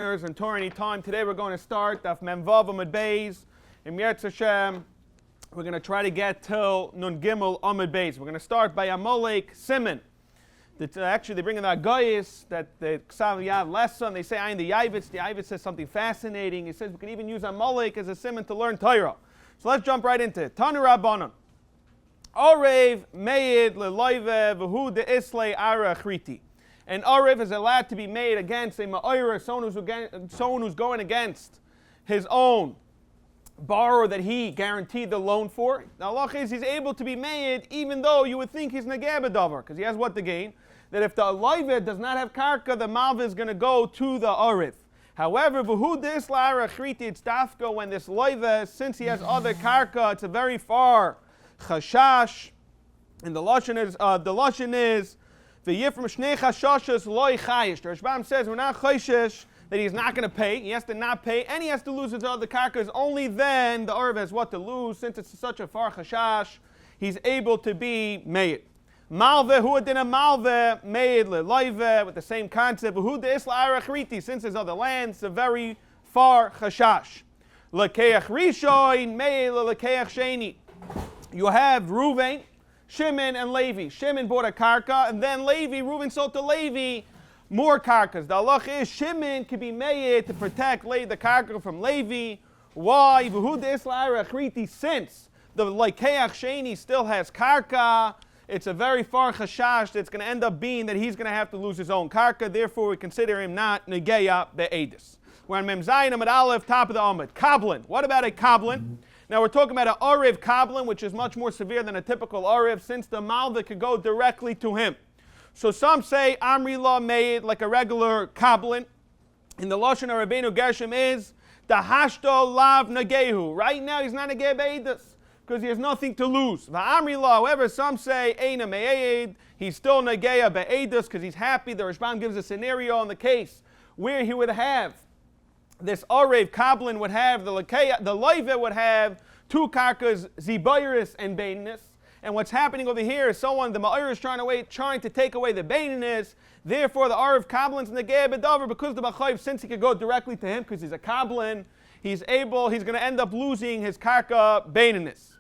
And Torah Anytime. Today we're going to start Daf Memvav Bais. In Yetz Hashem, we're going to try to get till Nun Gimel Amud Beis. We're going to start by Amalek Simon. Actually, they bring in the Agayis that the Ksav Yad lesson. They say Ayin the Yavitz. The Yavitz says something fascinating. He says we can even use Amalek as a simon to learn Torah. So let's jump right into it. Tanu Rabbanon. Orev Meid Leloive V'hu De Islay Ara Chriti. An Orev is allowed to be made against a Ma'ira, someone who's going against his own borrower that he guaranteed the loan for. Now, Allah is he's able to be made even though you would think he's Negeh B'davar, because he has what to gain? That if the Loive does not have Karka, the Malva is going to go to the Orev. However, V'hu Dis La'ara Chriti, it's Dafka when this Loive, since he has other Karka, it's a very far Chashash, and the Lashon is the Yifrim Shnei Chashashas Loi Chayish. The Rashbam says we're not Chayshish that he's not going to pay. He has to not pay, and he has to lose his other karkas. Only then the Orev has what to lose. Since it's such a far Chashash, he's able to be made. Malve Hu Adina Malve made Loive with the same concept. Hu De Isla Arachriti, since his other lands, it's a very far Chashash. Lekeach Rishoin made Lekeach Sheni. You have Ruvain, Shimon, and Levi. Shimon bought a karka, and then Reuben sold to Levi more karkas. The halacha is Shimon can be made to protect the karka from Levi. Why? Since the Lekeach Sheni still has karka, it's a very far chashash that's going to end up being that he's going to have to lose his own karka. Therefore, we consider him not negeya be'edus. We're on Mem Zayin Amud Aleph, top of the Amud. Kablin. What about a kablin? Now we're talking about an Orev Kablin, which is much more severe than a typical Orev, since the Malva could go directly to him. So some say Amri Law made like a regular Kablin. In the Lashon of Rabbeinu Gershom is the Hashto Lav Nagehu. Right now he's not Nageh Be'edus, because he has nothing to lose. The Amri Law, however, some say Eina Me'ed, he's still Nageh Be'edus because he's happy. The Rashbam gives a scenario in the case where he would have this Orev Kablin would have, the Loive would have two karkas, Zibayris and Baininus. And what's happening over here is the Ma'ir is trying to take away the Baininus. Therefore, the Orev Kablin's Negeh B'davar, because the Bachayv, since he could go directly to him, because he's a Kablin, he's going to end up losing his karka Baininus.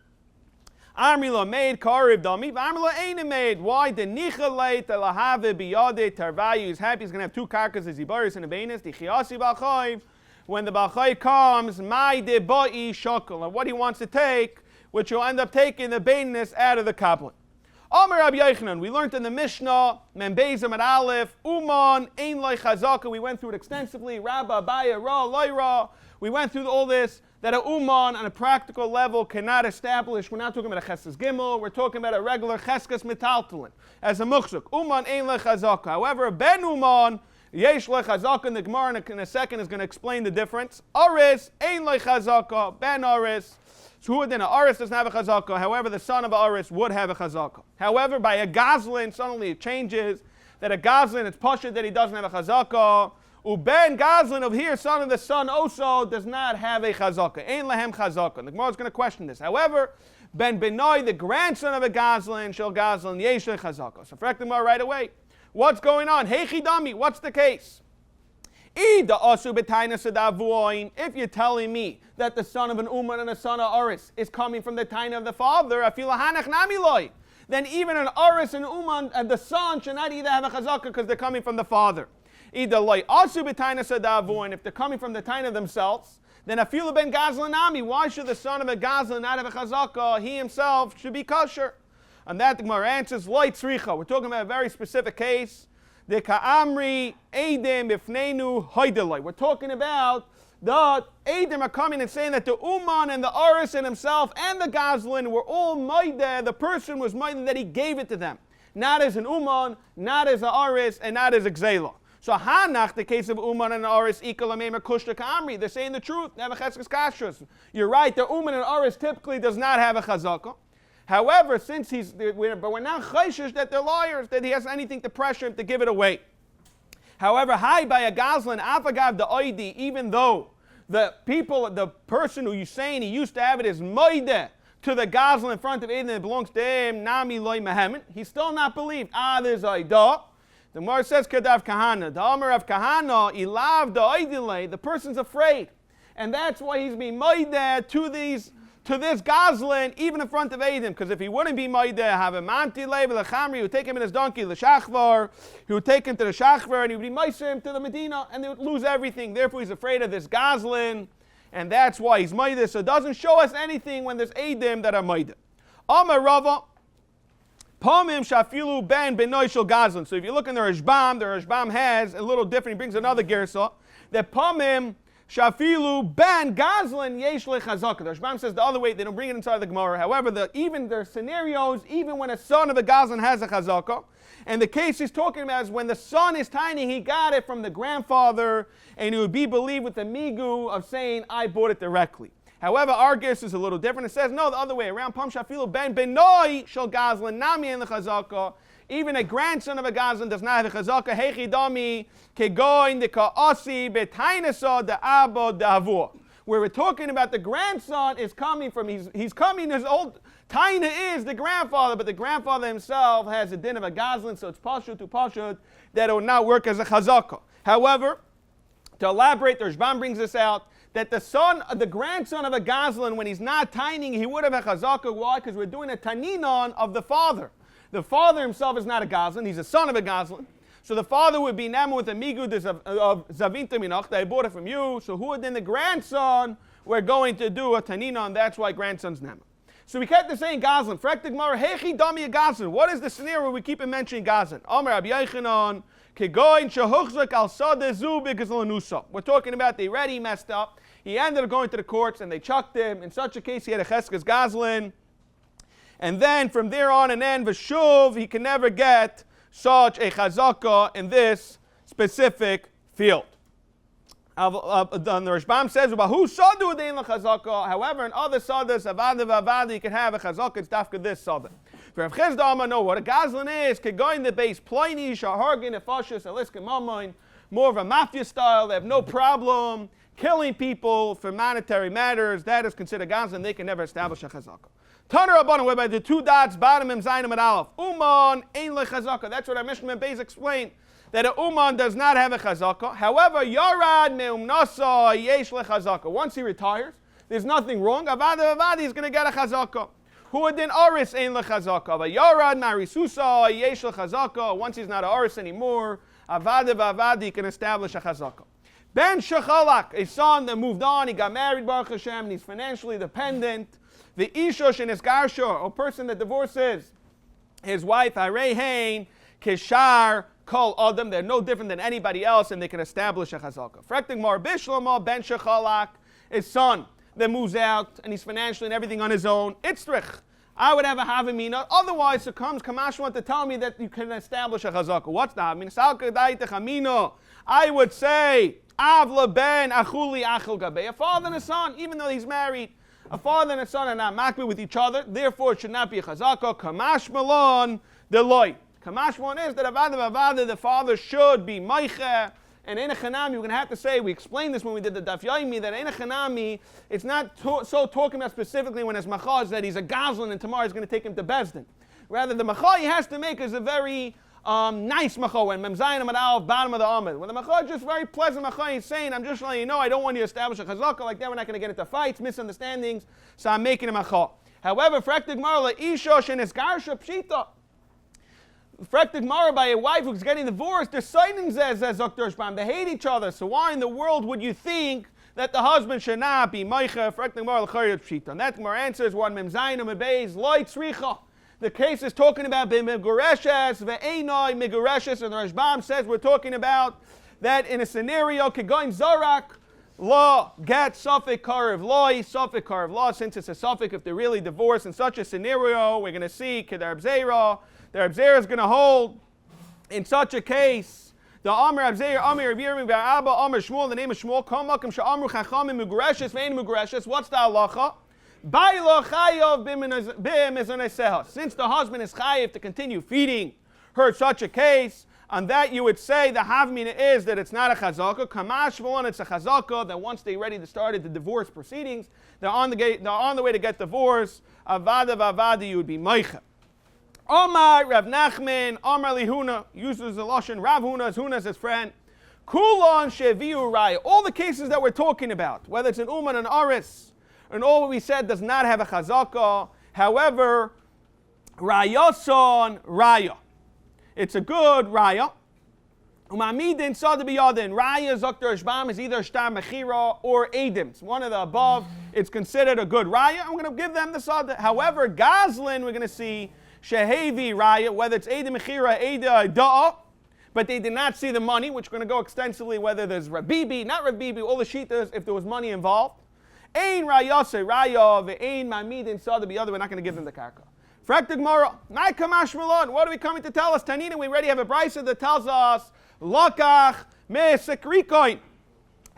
Amrila made Karev Dami, Amrila ain't made. Why? The Nichaleit, the Lahave, Biyade, Tarvayu, he's happy, he's going to have two karkas, the Zibayris and the Baininus, the Chiasi Bachayv. When the Bachai comes, my deba'i shakal, and what he wants to take, which will end up taking the bainness out of the kaplan. Amar Rabbi Yochanan, we learned in the Mishnah, Mem Beis Amud Aleph, Uman ein loy chazaka. We went through it extensively. Rabba, Abaya, Ra, Loira. We went through all this. That a Uman on a practical level cannot establish. We're not talking about a Cheskas Gimel. We're talking about a regular Cheskas Metaltalin as a Muksuk. Uman ein loy chazaka. However, a Ben Uman. Yesh le chazaka, and the Gemara in a second is going to explain the difference. Aris, ein le chazaka, ben Aris. So who then? Aris doesn't have a chazaka. However, the son of Aris would have a chazaka. However, by a gazlin, suddenly it changes that a gazlin, it's pashut that he doesn't have a chazaka. Uben gazlin of here, son of the son also does not have a chazaka. Ein lehem chazaka. And the Gemara is going to question this. However, Ben Benoi, the grandson of a gazlin, shel gazlin yesh le chazaka. So correct the Gemara right away. What's going on? Hey Chidami, what's the case? If you're telling me that the son of an Uman and a son of Aris is coming from the taina of the father, I feel hanach namiloi. Then even an Aris and Uman and the son should not either have a chazaka because they're coming from the father. If they're coming from the taina themselves, then I feel ben Gazlanami. Why should the son of a Gazlan not have a chazaka? He himself should be kosher. And that the Gemara answers, Light Tzricha. We're talking about a very specific case. The Ka'amri Eidim Bifnenu Haidelai. We're talking about the Eidim are coming and saying that the Uman and the Aris and himself and the Gazlin were all Maida. The person was Maida that he gave it to them. Not as an Uman, not as an Aris, and not as a Gzela. So Hanach, the case of Uman and Aris, Ikalamema Kushta Ka'amri. They're saying the truth. They have a Cheskes Kashrus. You're right, the Uman and Aris typically does not have a Chazakah. However, since we're not chayshish that they're liars, that he has anything to pressure him to give it away. However, hi by a gazlan, afagav the oidi, even though the person who you're saying he used to have it is moide to the gazlan in front of Eden that belongs to him, nami loy mehemen, he's still not believed. There's Aidah. The Gemara says, Kedav Kahana. The Amar of Kahana, Ilav the Oidile, the person's afraid. And that's why he's being moideh to this Goslin, even in front of Eidim. Because if he wouldn't be moideh, have a manti lev, lechamri, he would take him in his donkey, l'shachvar, he would take him to the shachvar, and he would be meiser him to the Medina, and they would lose everything. Therefore, he's afraid of this Goslin, and that's why he's moideh. So it doesn't show us anything when there's Eidim that are moideh. Amar Rava, Pomim shafilu ben benoy shel Goslin. So if you look in the Rashbam has a little different. He brings another gersa that Pomim shafilu ben Goslin yesh lechazaka. The Rashbam says the other way. They don't bring it inside the Gemara. However, even there are scenarios, even when a son of a Goslin has a chazaka, and the case he's talking about is when the son is tiny, he got it from the grandfather, and it would be believed with the migu of saying I bought it directly. However, our guess is a little different. It says, no, the other way around. Pam shafilu ben benoi shel Goslin nami in the chazaka. Even a grandson of a Goslin does not have a chazaka. Hechi dami kegoin de ka'asi betainasa de abo de avur. Where we're talking about the grandson is coming from, he's coming, his old, Taina is the grandfather, but the grandfather himself has a din of a Goslin, so it's pashut to pashut that it will not work as a chazaka. However, to elaborate, the Rashbam brings this out, that the grandson of a Goslin, when he's not tiny, he would have a chazaka. Why? Because we're doing a taninon of the father. The father himself is not a Goslin, he's a son of a Goslin. So the father would be named with a migud of zavinta minach, that I bought it from you. So who would then the grandson, we're going to do a taninon, that's why grandson's named. So we kept saying Goslin. Frektig mar hechi dami a Goslin. What is the scenario we keep mentioning Goslin? Amar Rabbi Yochanan, kegoin shehuchzak al sadezu b'gazlanusa. We're talking about they already messed up. He ended up going to the courts and they chucked him. In such a case, he had a cheskes Goslin. And then from there on and then, v'shuv, he can never get such a chazaka in this specific field. The Rashbam says, "Who sadu dein chazaka?" However, in other sadas, avada, you can have a chazaka. It's dafka this sada. For Rav Chizda Amar, no, what a Goslin is, can go in the base, pliny, shahargin, efashis, aliskin, mamoin, more of a mafia style. They have no problem killing people for monetary matters. That is considered Goslin. They can never establish a chazaka. Tanur Rabbanan, whereby the two dots, bottom and zayin and aleph. Uman ein lechazaka. That's what our Mishnah Beis explained, that a uman does not have a chazaka. However, yarad meumnasa yesh lechazaka. Once he retires, there's nothing wrong. Avada, he's going to get a chazaka. Who would then aris ein lechazaka? Yarad marisusa yesh lechazaka. Once he's not a aris anymore, avada, he can establish a chazaka. Ben Shechalak, a son that moved on, he got married, Baruch Hashem, and he's financially dependent. The Ishosh and his Garsho, a person that divorces his wife, Harei Hain, Kishar, Kol Adam, they're no different than anybody else, and they can establish a chazaka. Frektig Mar Bishlomo, Ben Shechalak, his son that moves out, and he's financially and everything on his own. Itzrich, I would have a Havamina. Otherwise, it comes, Kamash want to tell me that you can establish a chazaka. What's the Havamina? I would say, Avla Ben Achuli Achel Gabe, a father and a son, even though he's married. A father and a son are not makbid with each other, therefore it should not be a chazaka. Kamash malon deloy. Kamash malon is that avada, the father should be meiche. And in a chanami, we're going to have to say, we explained this when we did the Daf Yomi, that in a chanami, it's not so talking about specifically when it's machaz that he's a Goslin and tomorrow he's going to take him to Bezdin. Rather, the machah he has to make is a very nice machah, when memzayin amad alf, bottom of the amad. When the machah is just very pleasant machah, he's saying, I'm just letting you know, I don't want you to establish a chazaka like that, we're not going to get into fights, misunderstandings, so I'm making a machah. However, frektig marla ishosh and his garsha pshita. Frektig mara by a wife who's getting divorced, their sightings as Dr. Shbam, they hate each other, so why in the world would you think that the husband should not be meicha, frektig mara l'chayot pshita? And that Gemara answers, one memzayin amebeis, loy tzricha. The case is talking about b'megureshes, ve'enoi megureshes, and the Rashbam says we're talking about that in a scenario, kegoin zarak, law, get, suffix, karev, loy, suffix, karev, law, since it's a suffix, if they're really divorced in such a scenario, we're going to see, kedar b'zeira, the Abzera is going to hold, in such a case, the Amr Abzera, Amr Yirmi, Abba, Amr Shmuel, the name of Shmuel, Kamakim, Sha'amru Chachamim, Mugureshes, Vein Mugureshes, what's the halacha? Since the husband is chayiv to continue feeding her such a case, on that you would say the havmina is that it's not a chazaka. Kamash v'lon, it's a chazaka that once they're ready to start the divorce proceedings, they're on the way to get divorced. Avada v'avada, you would be meicha. Omar Rav Nachman, Omar Lihuna, uses the Lashon, Rav Huna's his friend. Kulon Sheviu Raya. All the cases that we're talking about, whether it's an Uman, an Aris, and all what we said does not have a Chazaka. However, Rayason Raya. It's a good Raya. Umamidin Sadabiyadin. Raya Zaktar Shbam is either Shtar Mechira or Edim. It's one of the above. It's considered a good Raya. I'm going to give them the Sada. However, Gazlin, we're going to see Shehevi Raya, whether it's Edim Mechira, Edim Da'a. But they did not see the money, which we're going to go extensively, whether there's Rabibi, not Rabibi, all the Shitas, if there was money involved. Ein Rayase, Raya, Ve'ein Mamidin Sada Biyada, we're not going to give them the Karka. Frekta Gemara, Nai Kamash Malon, what are we coming to tell us? Tanina, we already have a brisa that tells us, Lakach Me Sikrikoin.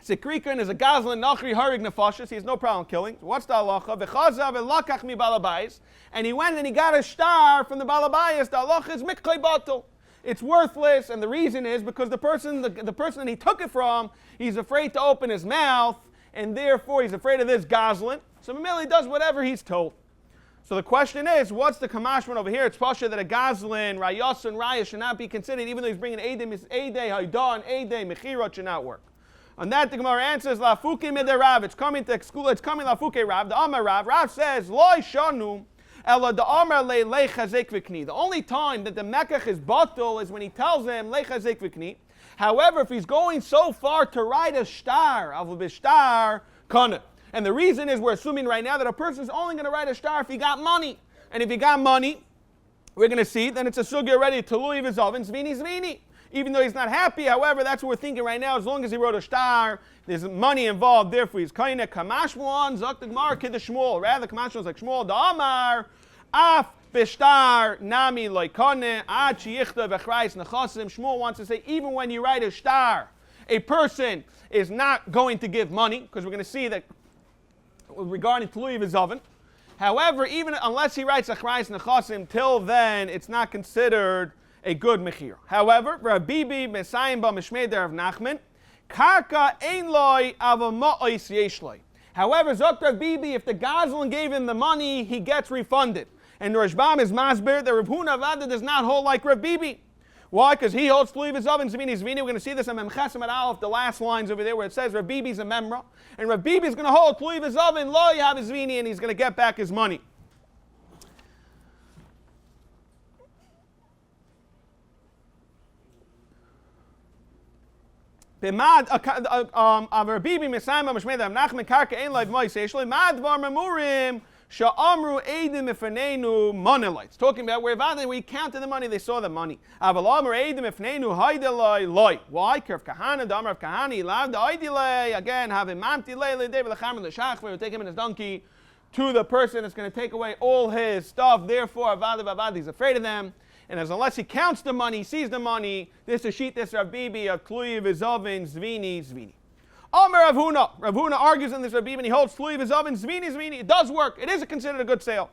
Sikrikoin is a Gazlan Nachri Harig Nefashis, he has no problem killing. What's the halacha? V'chazav Lakach Mi Balabais, and he went and he got a star from the Balabais, the halacha is Miklei Batul. It's worthless, and the reason is because the person that he took it from, he's afraid to open his mouth, and therefore he's afraid of this Gazlan. So Mamili does whatever he's told. So the question is, what's the kamashman over here? It's pasha that a Gazlan, Rayas, and Raya should not be considered, even though he's bringing Eidei, Haida, and Eidei, Mechirot should not work. On that, the Gemara answers, Lafuke Midei Rav, it's coming Lafuke Rav, the Amar Rav. Rav says, Loi Shanu, the only time that the mekach is batul is when he tells him lechazek v'kni. However, if he's going so far to write a shtar, avul b'shtar kana. And the reason is we're assuming right now that a person's only going to write a shtar if he got money. And if he got money, we're going to see, then it's a sugya already to lui v'zavin zvini. Even though he's not happy, however, that's what we're thinking right now. As long as he wrote a shtar, there's money involved. Therefore, he's kaina kamashmuan zok the gemara kid the shmuel. Rather, kamashmuan is like shmuel the amar af b'shtar nami loikane ad shiyichta v'chrais nechasim. Shmuel wants to say even when you write a shtar, a person is not going to give money because we're going to see that regarding tluyi v'zavin. However, even unless he writes a chrais nechasim, till then it's not considered a good mechir. However, Rabibi Mesayim ba Mishmeder of Nachman, Karka ein loy avama'is yeshloi. However, Zok Rabibi, if the Gazlan gave him the money, he gets refunded. And Rashbam is masber that Rav Huna Avada does not hold like Rabibi. Why? Because he holds Tluy V'Zav and Zvini Zvini. We're going to see this in Memchesem at Aleph, the last lines over there where it says Rabibi's a memra. And Rabibi is going to hold Tluy V'Zav and Lo Yav Zvini, and he's going to get back his money. B'mad Rabibi Mesayim Mashmei Dav Nachman Karka Ein Loy V'Moy Seishloi Mad Var Memurim Sha'amru Eidim Ifneinu Monelites. Talking about where we counted the money, they saw the money. Avalamru Eidim Ifneinu Haideloi Loi. Why? Kerv Kahana, Damar of Kahani, Lav the Aidile. Again, have him Mamti Lele David Lacham and the Shach. We will take him and his donkey to the person that's going to take away all his stuff. Therefore, Avadi is afraid of them. And unless he counts the money, sees the money, this is sheet, this Rabibi, of Tluyi V'Zavin, Zvini. Amar Rav Huna. Rav Huna argues in this Rabibi, and he holds Tluyi V'Zavin, Zvini. It does work. It is considered a good sale.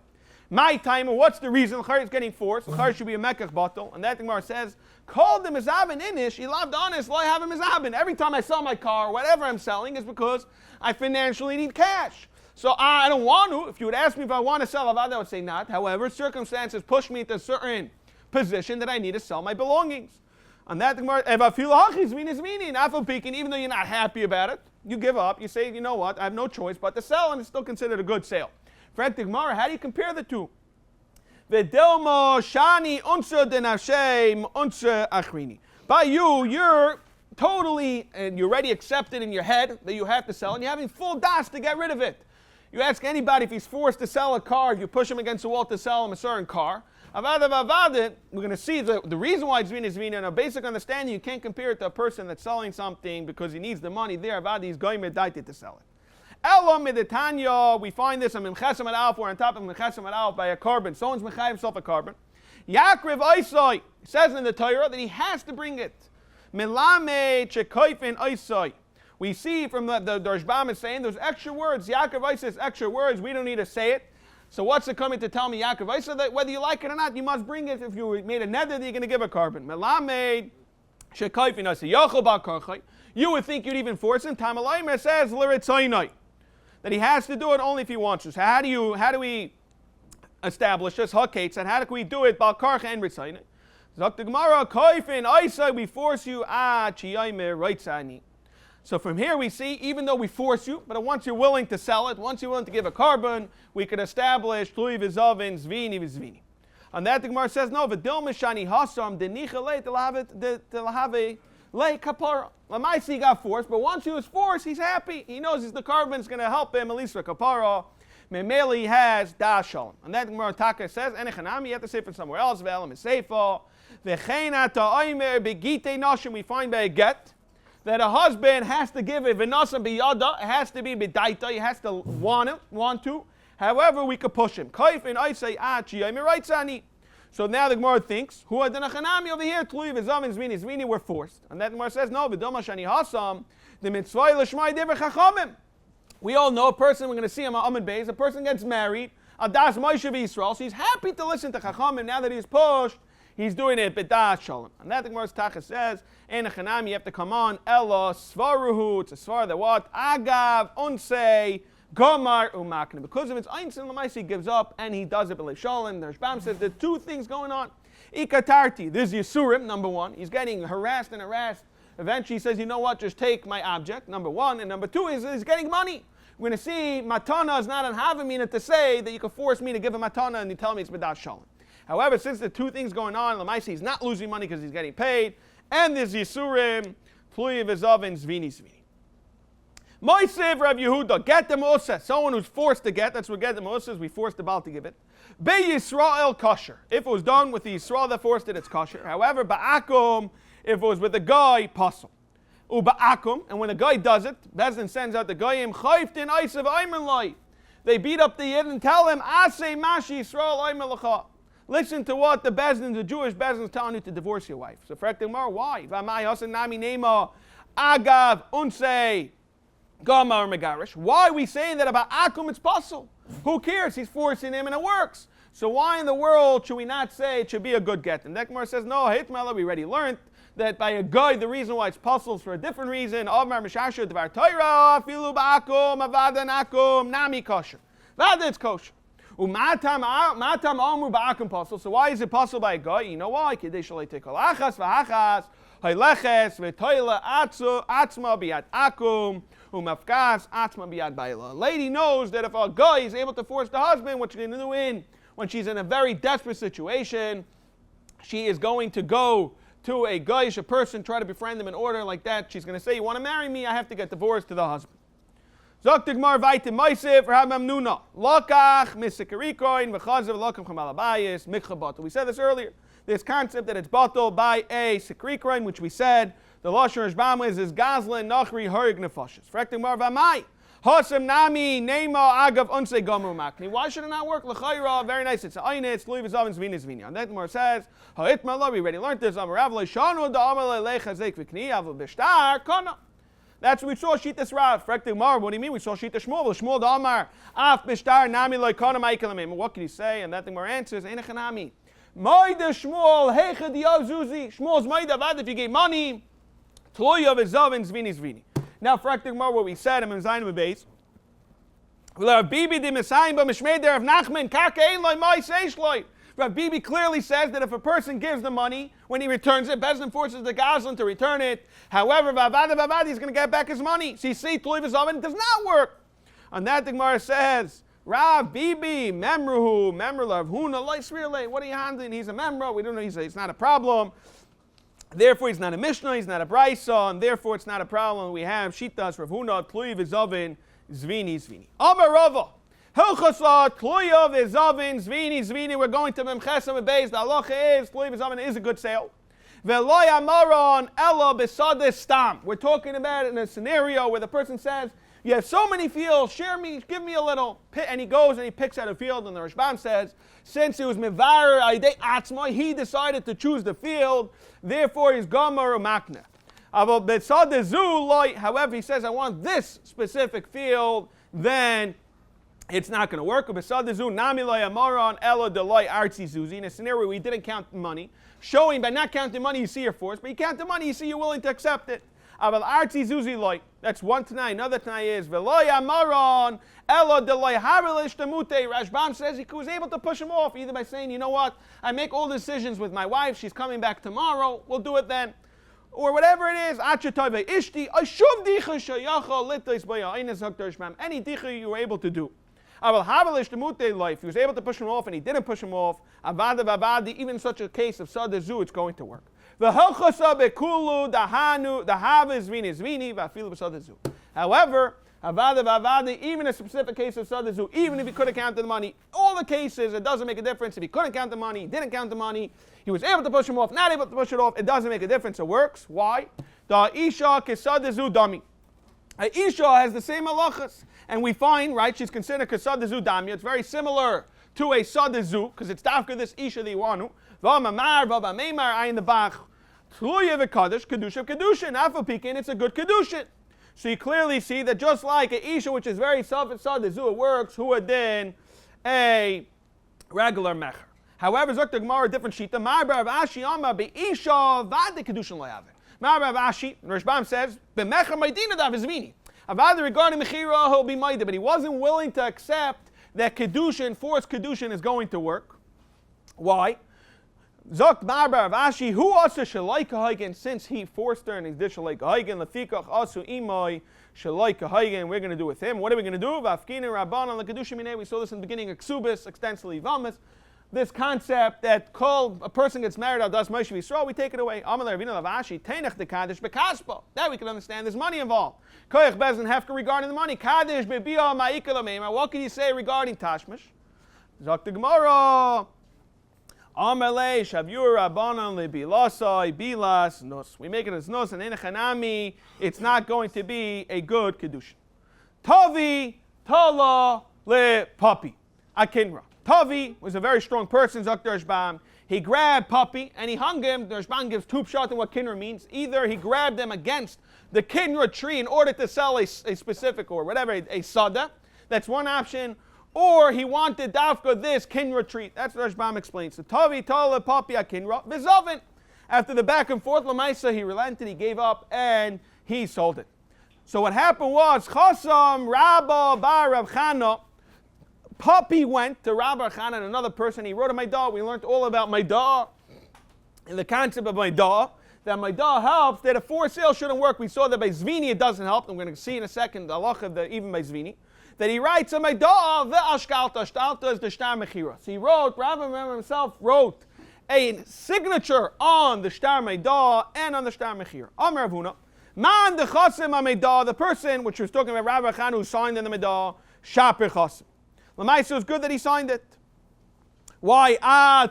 My time, and what's the reason? L'char is getting forced. L'char should be a mekach bottle. And that Gemara says, called the Mizabin inish, he loved honest, I have a Mizabin. Every time I sell my car, whatever I'm selling, is because I financially need cash. So I don't want to. If you would ask me if I want to sell Avad, I would say not. However, circumstances push me to a certain position that I need to sell my belongings. On that, even though you're not happy about it, you give up. You say, you know what, I have no choice but to sell, and it's still considered a good sale. Fred Tigmar, how do you compare the two? By you're totally, and you already accepted in your head that you have to sell, and you're having full das to get rid of it. You ask anybody if he's forced to sell a car, if you push him against the wall to sell him a certain car. We're going to see the reason why it's Zvini, and a basic understanding, you can't compare it to a person that's selling something because he needs the money there. Avadi is going to sell it. Elam Meditanya, we find this in Memchesem at Alf, or on top of Memchesem at Alf by a carbon. Someone's Mechai himself a carbon. Yakriv Isai says in the Torah that he has to bring it. Milame Chekoifin Isai. We see from the Rashbam is saying those extra words. Yaakov Isai says extra words. We don't need to say it. So what's it coming to tell me, Yaakov? I said that whether you like it or not, you must bring it. If you made a neder, you're going to give a carbon. Melamed shekaifin asa yochel ba karchay. You would think you'd even force him. Tamalaymer says liritzaynai, that he has to do it only if he wants to. So how do we establishes haketz, and how do we do it? Balkarcha and Ritzayin. Zok the Gemara, Koifin, Isa, we force you, Chiyaimer, Ritzani. So from here we see, even though we force you, but once you're willing to sell it, once you're willing to give a carbon, we can establish Tluy Vizavin, Zvini Vizvini. On that the Gemara says, no, V'dil Mishani Hasam, Denicha Le, Telahave, Le Kapara. Lamaisi got forced, but once he was forced, he's happy. He knows the carbon's going to help him, at least for Kapara. Memeli has Da Shalom. And that the Gemara Taka says, Enechanami, you have to say from somewhere else, Ve'elam is Seifah. V'cheina ta'aymer begite nashim, we find by a get, that a husband has to give a v'nasam biyada, it has to be bidaita, he has to want to. However, we could push him. Kaif and I say, chiyaymer reitzani. So now the Gemara thinks, who are the Nachanami over here? Tluy v'zav zvini, we're forced. And that Gemara says, no, v'doma shani hasam, the mitzvah l'shmai divrei chachamim. We all know a person, we're going to see him on Amud Beis, a person gets married, adas Moshe v'Yisrael, so he's happy to listen to chachamim now that he's pushed. He's doing it b'das shalom. And that the Gemara's Tachas says, in a chanami, you have to come on, ella svaruhu, it's a svar that what? Agav, unsei, gomar, umakne. Because of its einzin l'mais, he gives up and he does it b'lei shalom. The Rashbam says there are two things going on. Ikatarti, this is Yisurim, number one. He's getting harassed and harassed. Eventually he says, you know what, just take my object, number one. And number two is he's getting money. We're going to see, matana is not an havamina to say that you can force me to give a matana and you tell me it's b'das shalom. However, since the two things going on, Lamaisi, he's not losing money because he's getting paid, and there's Yisurim, Tluy v'zavin, Zvini. Moisev Rav Yehuda, get the Moshe, someone who's forced to get, that's what get the Moshe is, we forced the Baal to give it. Be Yisrael kosher. If it was done with the Yisrael that forced it, it's kosher. However, ba'akum, if it was with the guy, pasul. Uba'akum, and when the guy does it, Bezdin sends out the goyim, chayftin aisav ayman lai. They beat up the Yid and tell him, asay mashi Yisrael ayman lacha. Listen to what the Bezdin, the Jewish Bezdin, is telling you to divorce your wife. So, for why? Agav, unsei, gama or megarish. Why are we saying that about akum? It's possible. Who cares? He's forcing him and it works. So why in the world should we not say it should be a good get? And Dekmar says, no, Hitmela, we already learned that by a guy, the reason why it's possible is for a different reason. Avmar mishasher dvar Torah, filu ba'akum, avadan akum, nami kosher. Vada, it's kosher. Matam amru ba'akum possible. So why is it possible by a guy? You know why? Kidei shalei tekol achas v'achas hayleches v'toila atzma biyad akum umafkas atzma biyad baila. A lady knows that if a guy is able to force the husband, what she's going to do when she's in a very desperate situation, she is going to go to a guyish, a person, try to befriend him in order like that. She's going to say, you want to marry me? I have to get divorced to the husband. Zok Tigmar Vaitim Maisif Rabam Nuna Lokach Misakarikoin V'chazav Lokach Chamalabayis Mikhabatul. We said this earlier. This concept that it's bottled by a Sikrikoin, which we said the Lashon Rashbam is Gazlan Nachri Harig Nefashis. Frekting Mar Vamai Hasam Nami Nema Agav Unse Gomer Makni. Why should it not work? L'chayra, very nice. It's Ainitz Louis V'Zavin Zvinis Vini. And then Mar says Ha'itma we already learned this. Amaravle Shanu Da Amale Lechazek V'Kni Avl Bishtar Kana. That's what we saw Shitas Rav. Frekting Mar, what do you mean? We saw Shitas Shmuel. Shmuel da Amar Af Bishtar Nami Loikana Maikilamim. What can he say? And that thing Mar answers Einachanami. Moida Shmuel Heicha Diyav Zuzi. Shmuel's Moida Vad if you gave money. Tloya V'Zavin Zvinis Vini. Now, Frekting Mar, what we said in Zayin B'Beis. Rav Bibi di Mesayim b'Mishmei der Rav Nachman Kaka Ein Loi Mai Seish Loi. Rav Bibi clearly says that if a person gives the money, when he returns it, Bezdin forces the Gazlan to return it. However, Vavada, he's going to get back his money. So you see, Tluy V'Zavin does not work. On that, the Gemara says, Rav Bibi, Memruhu, Memrulav, Huna, Loisvirle. What are you handling? He's a Memra. We don't know. It's not a problem. Therefore, he's not a Mishnah. He's not a Brisa. And therefore, it's not a problem. We have Shitas, Rav Huna, Tluy V'Zavin, Zvini. Amar Rava. Hilchasa, Tluya V'Zavin, Zvini. We're going to Memchesam Beis. The halacha is, Tluya V'Zavin is a good sale. Ve'loy amaron ella besades stam. We're talking about in a scenario where the person says, you have so many fields, share me, give me a little. And he goes and he picks out a field, and the Rashbam says, since it was mevarer aidei atzma, he decided to choose the field, therefore he's gomer or makna. However, he says, I want this specific field, then it's not going to work. In a scenario where we didn't count money, showing by not counting money you see you're forced, but you count the money you see you're willing to accept it. That's one Tanai. Another Tanai is Veloy Amaron Elo Deloy Harilish Temute. Rashbam says he was able to push him off either by saying, you know what, I make all decisions with my wife, she's coming back tomorrow, we'll do it then. Or whatever it is, any dicha you were able to do. If he was able to push him off and he didn't push him off, even in such a case of sadazu, it's going to work. However, even a specific case of sadazu, even if he couldn't count the money, all the cases, it doesn't make a difference. If he couldn't count the money, he didn't count the money, he was able to push him off, not able to push it off, it doesn't make a difference, it works. Why? The Isha kesadazu dami. Isha has the same halachas, and we find, right, she's considered kesadazu dami. It's very similar to a sadazu, because it's dafka this Isha the Iwanu. V'amamar, v'ameimar, ayin the bach. Tluya v'kadosh, kedusha v'kedushin. Afal pikin, it's a good kedushin. So you clearly see that just like a Isha, which is very self-sadazu, it works, huwa din, a regular mecher. However, Zok the Gemara, a different shita. Ma'abar Ashi Amma be'Isha v'ad kedushin lo yaveh. Ma'abar Ashi, Rashbam says, be'mecher maydina dav izvini. Avada regarding mechira, he'll be maida, but he wasn't willing to accept that kedushin, forced kedushin, is going to work. Why? Zok Ma'abar Ashi, who also shalaika haigen, since he forced her and he did shalaika haigen, lefikach asu imai shalaika haigen. We're going to do with him. What are we going to do? V'afkina rabbanan lekedushin minei. We saw this in the beginning of Ksubis, extensively vamas. This concept that a person gets married out does Moshe Yisrael, we take it away. Amalei Ravina Lavashi, Teinach de Kaddish bekaspo. That we can understand. There's money involved. Koyach Bezin Hefker regarding the money. Kaddish bebiyah ma'ikah l'meimah. What can you say regarding Tashmish? Zok the Gemara. Amalei Shavur Rabbanon lebilasai bilas nus. We make it as nus and enechanami. It's not going to be a good kedushin. Tavi tala le papi akinra. Tavi was a very strong person, Zok Dershbam. He grabbed Puppy and he hung him. Dershbam gives two pshat in what kinra means. Either he grabbed him against the kinra tree in order to sell a specific or whatever, a sada. That's one option. Or he wanted dafka this kinra tree. That's what Dershbam explains. So Tavi, Tala, Puppy, kinra, Bizovin. After the back and forth, Lamaisa, he relented, he gave up, and he sold it. So what happened was, Chasam, Rabba, Bar, Rav Chana, Puppy went to Rabbi Khan and another person. He wrote a Maidah. We learned all about Maidah and the concept of Maidah. That Maidah helps, that a forced sale shouldn't work. We saw that by Zvini it doesn't help. I'm going to see in a second the halacha of even by Zvini. That he writes a Maidah, the Ashkalta. Ashkalta is the Shtar Mechira. So he wrote, Rabbi remember himself wrote a signature on the Shtar Maidah and on the Shtar Mechira. Amar Avuna. Man the Chasim Maidah, the person, which was talking about Rabbi Khan who signed in the Maidah, Shaper Chasim. Lamaisa, was good that he signed it. Why?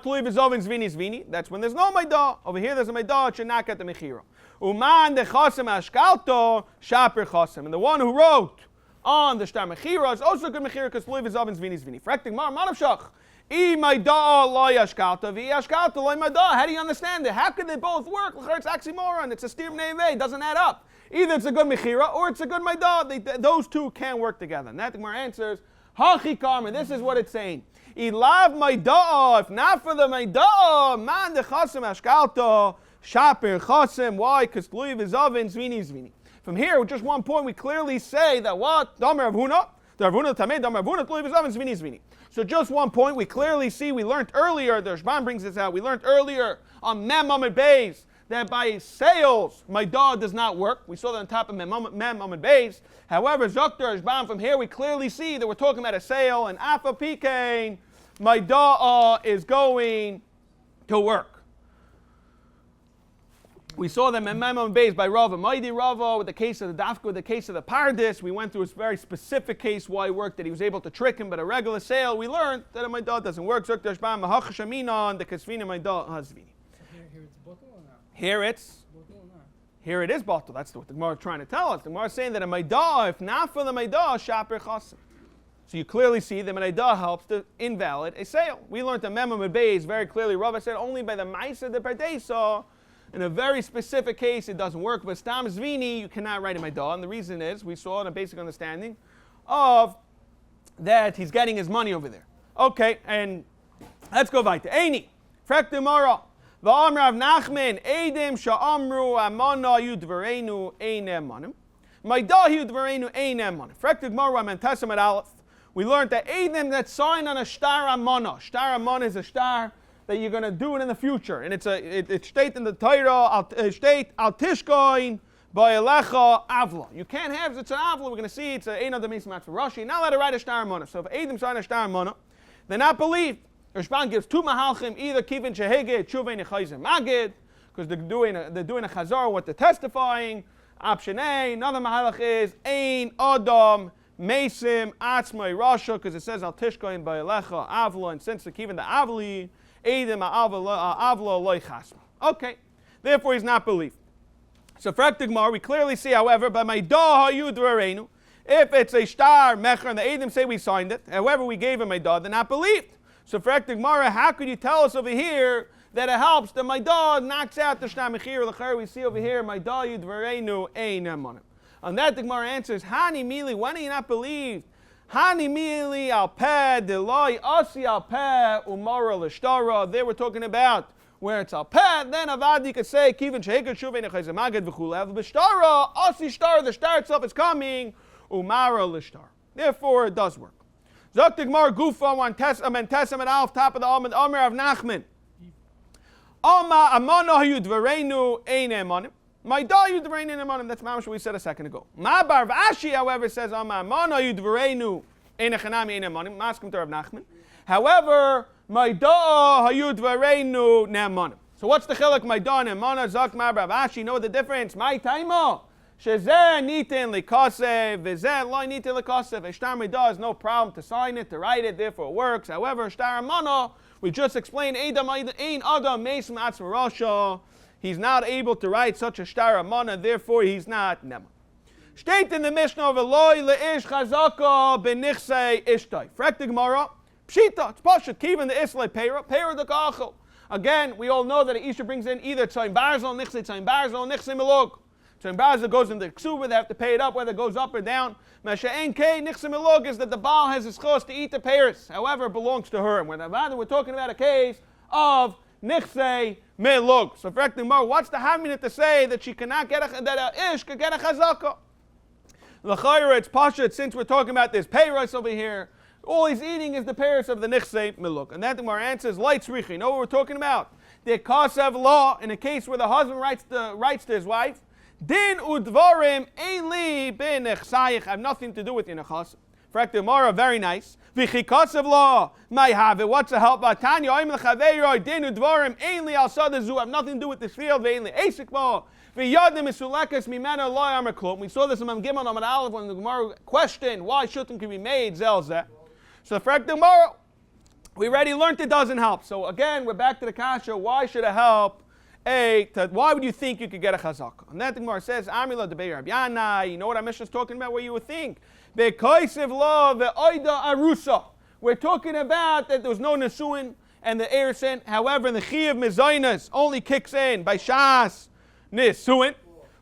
Tluy v'zovin zvini. That's when there's no maidah. Over here there's a maidah, it should not get the mechira. Uman de chasem ashkalto, shaper chasem. And the one who wrote on the shtar mechira is also good mechira because tluy v'zovin zvini. Frekting mar, manavshach. I maidah loy ashkalto, v'i ashkalto loy maidah. How do you understand it? How can they both work? It's oxymoron. It's a stir neve. It doesn't add up. Either it's a good mechira or it's a good maidah. Those two can work together. And that the Gemara answers, Hachi, this is what it's saying. Ilav maidah, if not for the maidah, man the chasim ashkalto, shaper chasim. Why? Because tluy v'zavin zvini. From here, with just one point, we clearly say that what? Damer Rav Huna, tamed, Damer Rav Huna, tluy v'zavin zvini. So just one point, we clearly see, we learned earlier, the Rashbam brings this out, we learned earlier on Mem Amid Beis, that by sales, maidah does not work. We saw that on top of Mem Amid Beis. However, Zokter Ashbam, from here we clearly see that we're talking about a sale, and Afa Pikain, maidah is going to work. We saw that Mem Amid Beis by Rava, Maidi Rava, with the case of the Dafka, with the case of the Pardis. We went through a very specific case why it worked, that he was able to trick him, but a regular sale, we learned that a maidah doesn't work. Zokter Ashbam, Mahach Shaminan, the Kasvina maidah Hazvini. Here it is bottle. That's what the Gemara is trying to tell us. The Gemara is saying that a maidah, if not for the maidah, shaper chasim. So you clearly see that maidah helps to invalid a sale. We learned the Mem Amid Beis very clearly. Rava said only by the Maisa de Perdesa, in a very specific case, it doesn't work. But Stam Zvini, you cannot write a maidah. And the reason is, we saw in a basic understanding of that he's getting his money over there. Okay, and let's go weiter. Eini, Frek Demara. V'amr Rav Nachman, Eidim sha'amru amana yudvarenu einem manim. My dahi udvarenu einem money. Frektig Gemara Mentesim at Aleph. We learned that Eidim that sign on a shtar amana. Shtar amana is a shtar that you're going to do it in the future. And it's state in the Torah, state al tishkoin ba'elecha avla. You can't have it's an avla. We're going to see it's an ein adam mismatch for Rashi. You're not allowed to write a shtar amana. So if Eidim sign a shtar amana, they're not believed. Rishban gives two mahalchim, either kivin shehege, tshuva nechayzim magid, because they're doing a chazar, what they're testifying. Option A, another mahalach is ein adam mesim atzmai rasha, because it says al tishkoin ba'elecha avla, and since the kivin the avli, Eidim avla loy chasma. Okay, therefore he's not believed. So frektig mar, we clearly see, however, by my da hayud v'areinu, if it's a shtar mecher and the Eidim say we signed it, however we gave him a da, they're not believed. So frektig mar, how could you tell us over here that it helps that my da knocks out the shtar mechir l'cher? We see over here my da hayud v'areinu ein emonim. On that the Gemara answers, hani mili, when are you not believed? Hani mili al peh deloi asi al peh umara l'shtara. They were talking about where it's al peh. Then avadi could say kivin shehekar shuvei nechayzem magid v'chulev b'shtara asi shtar. The shtar itself is coming umara l'shtar. Therefore, it does work. Zok Gemara gufa one tesam at alf top of the almond Omer of Nachman. Ama amano hayu dvareinu ein emanim. My da yud v'reinu ein emanim. That's mamash what we said a second ago. Ma bar Ashi, however, says Ama amano yud v'reinu ein echanami ein emanim. Maskim to Rav Nachman. However, my da hayud v'reinu ne'emanim. So what's the chiluk my da ne'emana? Zok ma bar Ashi. Know the difference? My taimo. Shezeh nitin likasev, v'zeh lo nitin likasev. A shtar midah is no problem to sign it, to write it, therefore it works. However, shtar amana, we just explained, ein adam mesim atzma rasha. He's not able to write such a shtar amana, therefore he's not nema. State in the Mishnah of Eloi leish chazaka benichsei ishtai. Frektig Gemara, pshita, it's pashut, kivin the islay pera the kachel. Again, we all know that an Isha brings in either tzayin barzel, nichsei tzayin barzel, nichsei melog. So in Basra goes in the ksuba, they have to pay it up, whether it goes up or down. Masha'en kei nichsim elog is that the Baal has his chos to eat the peiros. However, it belongs to her. And we're talking about a case of nichsei melog. So for Ekdimar, what's the havminah to say that she cannot get that a ish could get a chazaka? L'chayra, it's pashut, since we're talking about this peiros over here, all he's eating is the peiros of the nichsei melog. And that the Gemara answers, light tzricha. You know what we're talking about? The kasev law, in a case where the husband writes to his wife, Din udvarim ein li ben echsayich. I have nothing to do with inachas. Frekti Mara, very nice. V'chikasav law, may have it. What's the help? Tanya, oim l'chaveiroi, din udvarim ein li al sadazu. I have nothing to do with this field. Ve'ein li esik mo. V'yadim isulekas mimena lo yamar klum. We saw this in Mam Gimel Amad Aleph when the Gemara questioned why shouldn't can be made zelzeh. So Frekti Mara, we already learned it doesn't help. So again, we're back to the kasha. Why should it help? Why would you think you could get a chazaka? And that the Gemara says, Amila debei Rabbi Yana. You know what our Mishnah is talking about? What you would think? Be'koisiv lo ve'oida arusa. We're talking about that there was no nesuin and the heir sin. However, the chi of mezainas only kicks in by shas nesuin.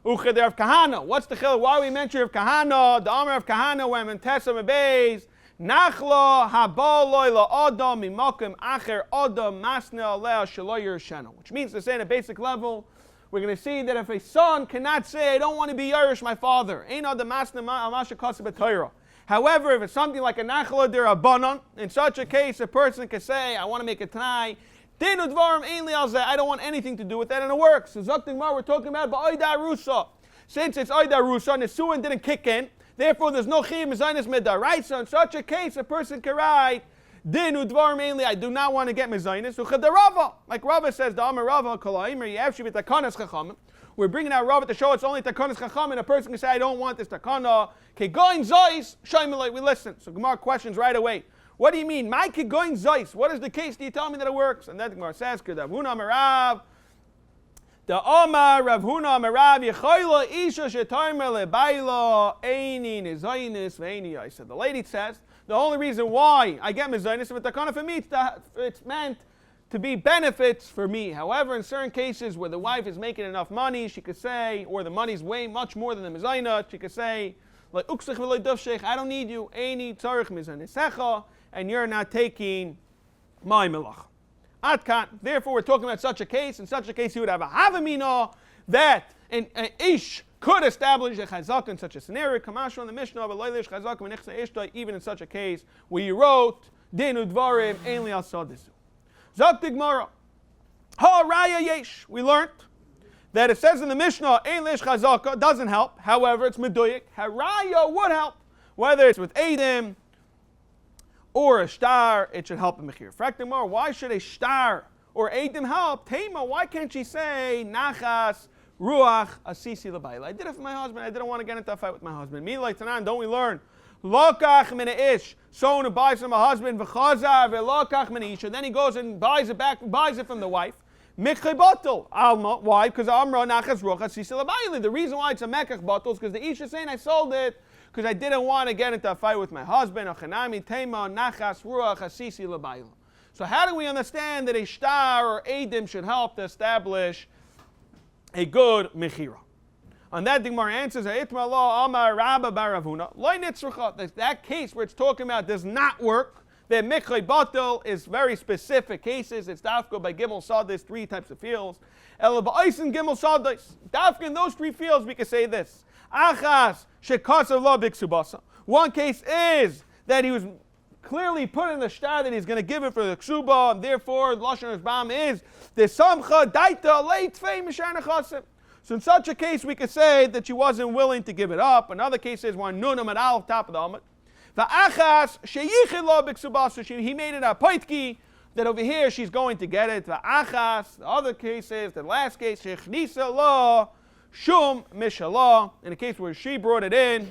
Ucheder of kahana. What's the chil? Why we mention of kahana? The Amar of kahana when Mentesa mebeis. Nachlo habaloi la adam mimakim acher adam masne aleh shelo yershanu. Which means to say at a basic level, we're going to see that if a son cannot say, I don't want to be Yerush my father, ein adam masne amasha kaseh b'Torah. However, if it's something like a nachlo derabanan, in such a case, a person can say, I want to make a t'nai, din udvarim ein li al zeh, I don't want anything to do with that, and it works. So Zaktin Mar, we're talking about ba'oida rusa. Since it's oida rusa, Nesuin didn't kick in, therefore, there's no chiyuv mezainis midaraisa. So in such a case, a person can write, din udvar mainly, I do not want to get mezainis. Uchad like Rava says, the Amar Rava kolaim, you have to be takanas chachamim. We're bringing out Rava to show it's only takanas chachamim, and a person can say, I don't want this takana. Kegoin zois, shaimelay, we listen. So Gemara questions right away. What do you mean? My kegoin zois, what is the case? Do you tell me that it works? And then Gemara says, kedavuna merav. The Omar Rav Huna Merav Yechoyla Isha Shetoimer LeBaila Eini Nizainis Veini. I said the lady says the only reason why I get mezainis if it's takana for me, it's meant to be benefits for me. However, in certain cases where the wife is making enough money, she could say, or the money's way much more than the mezainis, she could say, like Uksach v'loy dufshech, I don't need you, Eini Tzarich Mezainesecha, and you're not taking my melach. Therefore, we're talking about such a case. In such a case, you would have a havamina that an ish could establish a chazaka in such a scenario. Kamashu on the Mishnah, but loylish chazaka v'nichsa ishta, even in such a case where you wrote dinu dvarim ainli al sadisu. Zok Gemara, ha raya yesh. We learned that it says in the Mishnah ainlish chazaka doesn't help. However, it's meduyik. Haraya would help, whether it's with edim or a shtar. It should help in mechir. Frak Gemara, why should a shtar or edim help? Tema, why can't she say nachas ruach asisi l'bayla? I did it for my husband. I didn't want to get into a fight with my husband. Me like tanan, don't we learn? Lokach min ish, someone who buys from a husband, v'chazar v'lokach min isha. Then he goes and buys it back, buys it from the wife. Mikhay batel alma. Why? Because amra nachas ruach asisi l'bayla. The reason why it's a mekach batel is because the isha is saying I sold it because I didn't want to get into a fight with my husband. Achanami tema nachas ruach asisi l'bayla. So how do we understand that a shtar or edim should help to establish a good mechira? On that, the Gemara answers, that case where it's talking about does not work. The mikhay batel is very specific cases. It's dafka by gimel sadis, 3 types of fields. Ela ba'is and gimel sadis. Dafka in those 3 fields, we can say this. Achas shekasav la biksubasa. One case is that he was clearly put in the shtar that he's going to give it for the ksuba, and therefore the lashon hashbam is the samcha daita leitfei mishar nechasim. So in such a case, we could say that she wasn't willing to give it up. Another case is one nunam at al top of the amud. Va'achas sheyichid lo biksubasa. He made it a poitki that over here she's going to get it. Va'achas. The other case is the last case shechnisa lo shum mishalah. In a case where she brought it in,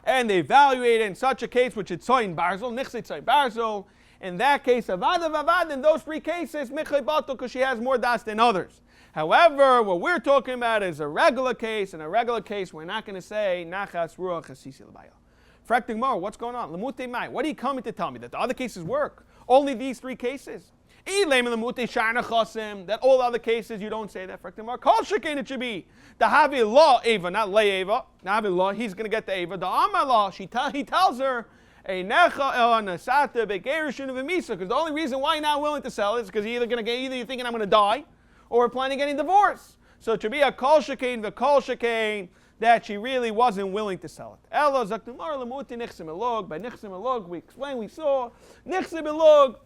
and they evaluate it in such a case which is tzoyin barzel, nichse tzoyin barzel. In that case, avad, in those 3 cases, mikhay batel, because she has more das than others. However, what we're talking about is a regular case. In a regular case, we're not going to say nachas ruach asisi l'bayla. Frak Gemara, what's going on? Lamute mai. What are you coming to tell me? That the other cases work? Only these 3 cases? That all other cases you don't say that. Frak Gemara, kol shekain it should be the havi law eva, not lay eva. Havi law, he's going to get the eva. The amar law, he tells her a necha el nasata begerushin of emisa, because the only reason why you're not willing to sell it is because you're thinking I'm going to die, or we're planning getting divorced. So to be a kol shekain, the kol shekain, that she really wasn't willing to sell it. Ella zaktumar lemuti nichsim elog. By nichsim elog, we explained, we saw nichsim elog.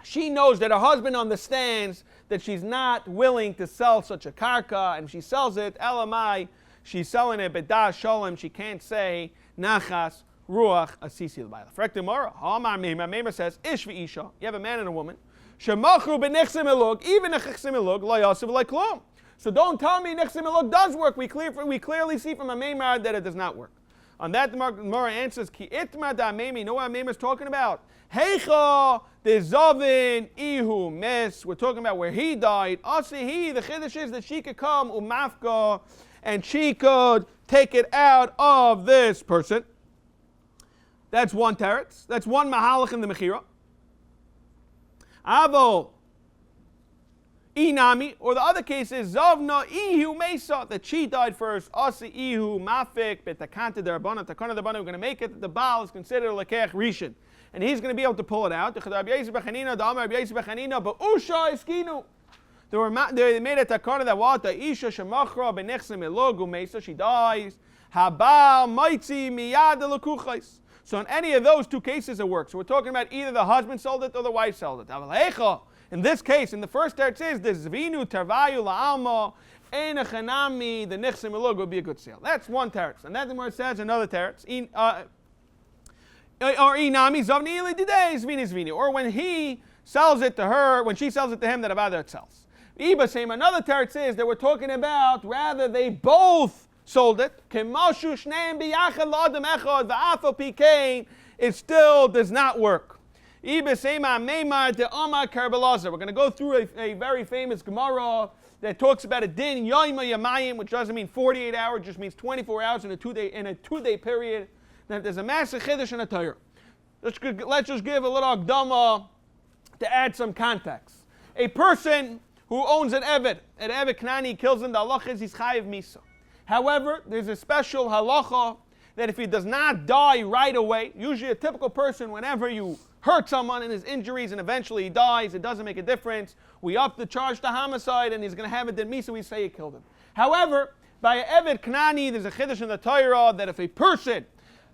She knows that her husband understands that she's not willing to sell such a karka, and she sells it. Elamai, she's selling it, but da sholem, she can't say nachas ruach asisi l'bayla. Frak Gemara, Hamar Meimah says, ish v'isha, you have a man and a woman, shemachru b'nichsim elog, even a nichsim elog, lo yasiv l'klum. So don't tell me nichsim elog does work. We clearly see from a Meimah that it does not work. On that, the Gemara answers, ki itma da Meimah, you know what Meimah is talking about? Heicha the zavin ihu mes. We're talking about where he died. Asihi, the chiddush is that she could come umafka, and she could take it out of this person. That's one teretz. That's one mahalach in the mechira. Avo inami, or the other case is zavna ihu mesa, that she died first. Asi ihu mafik betakanta derabana takana derabana. We're going to make it that the baal is considered lekech rishon, and he's going to be able to pull it out. They made a takana that what the isha shemachra benechsim elogu mesa, she dies. Habal maitzi miyad lekuchais. So in any of those 2 cases it works. So we're talking about either the husband sold it or the wife sold it. In this case, in the first teretz is the zvinu tervayu la'alma enachanami, the nichsim elog would be a good sale. That's one teretz. And that the Gemara says another teretz. Or inami zavni ili didei zvini. Or when he sells it to her, when she sells it to him, that about it sells. Iba same. Another teretz is that we're talking about rather they both sold it. Kemashu shneim biyachad la'adam echad va'afal pikein. It still does not work. We're going to go through a very famous Gemara that talks about a din yoyma yamayim, which doesn't mean 48 hours, just means 24 hours in a 2-day period. That there's a massive chiddush in a Torah. Let's just give a little akdama to add some context. A person who owns an eved Knani, kills him, the halacha is he's chayiv misa. However, there's a special halacha that if he does not die right away, usually a typical person, whenever you hurt someone in his injuries and eventually he dies, it doesn't make a difference. We up the charge to homicide and he's going to have a din misa, we say he killed him. However, By a Evet Knani, there's a chiddush in the Torah that if a person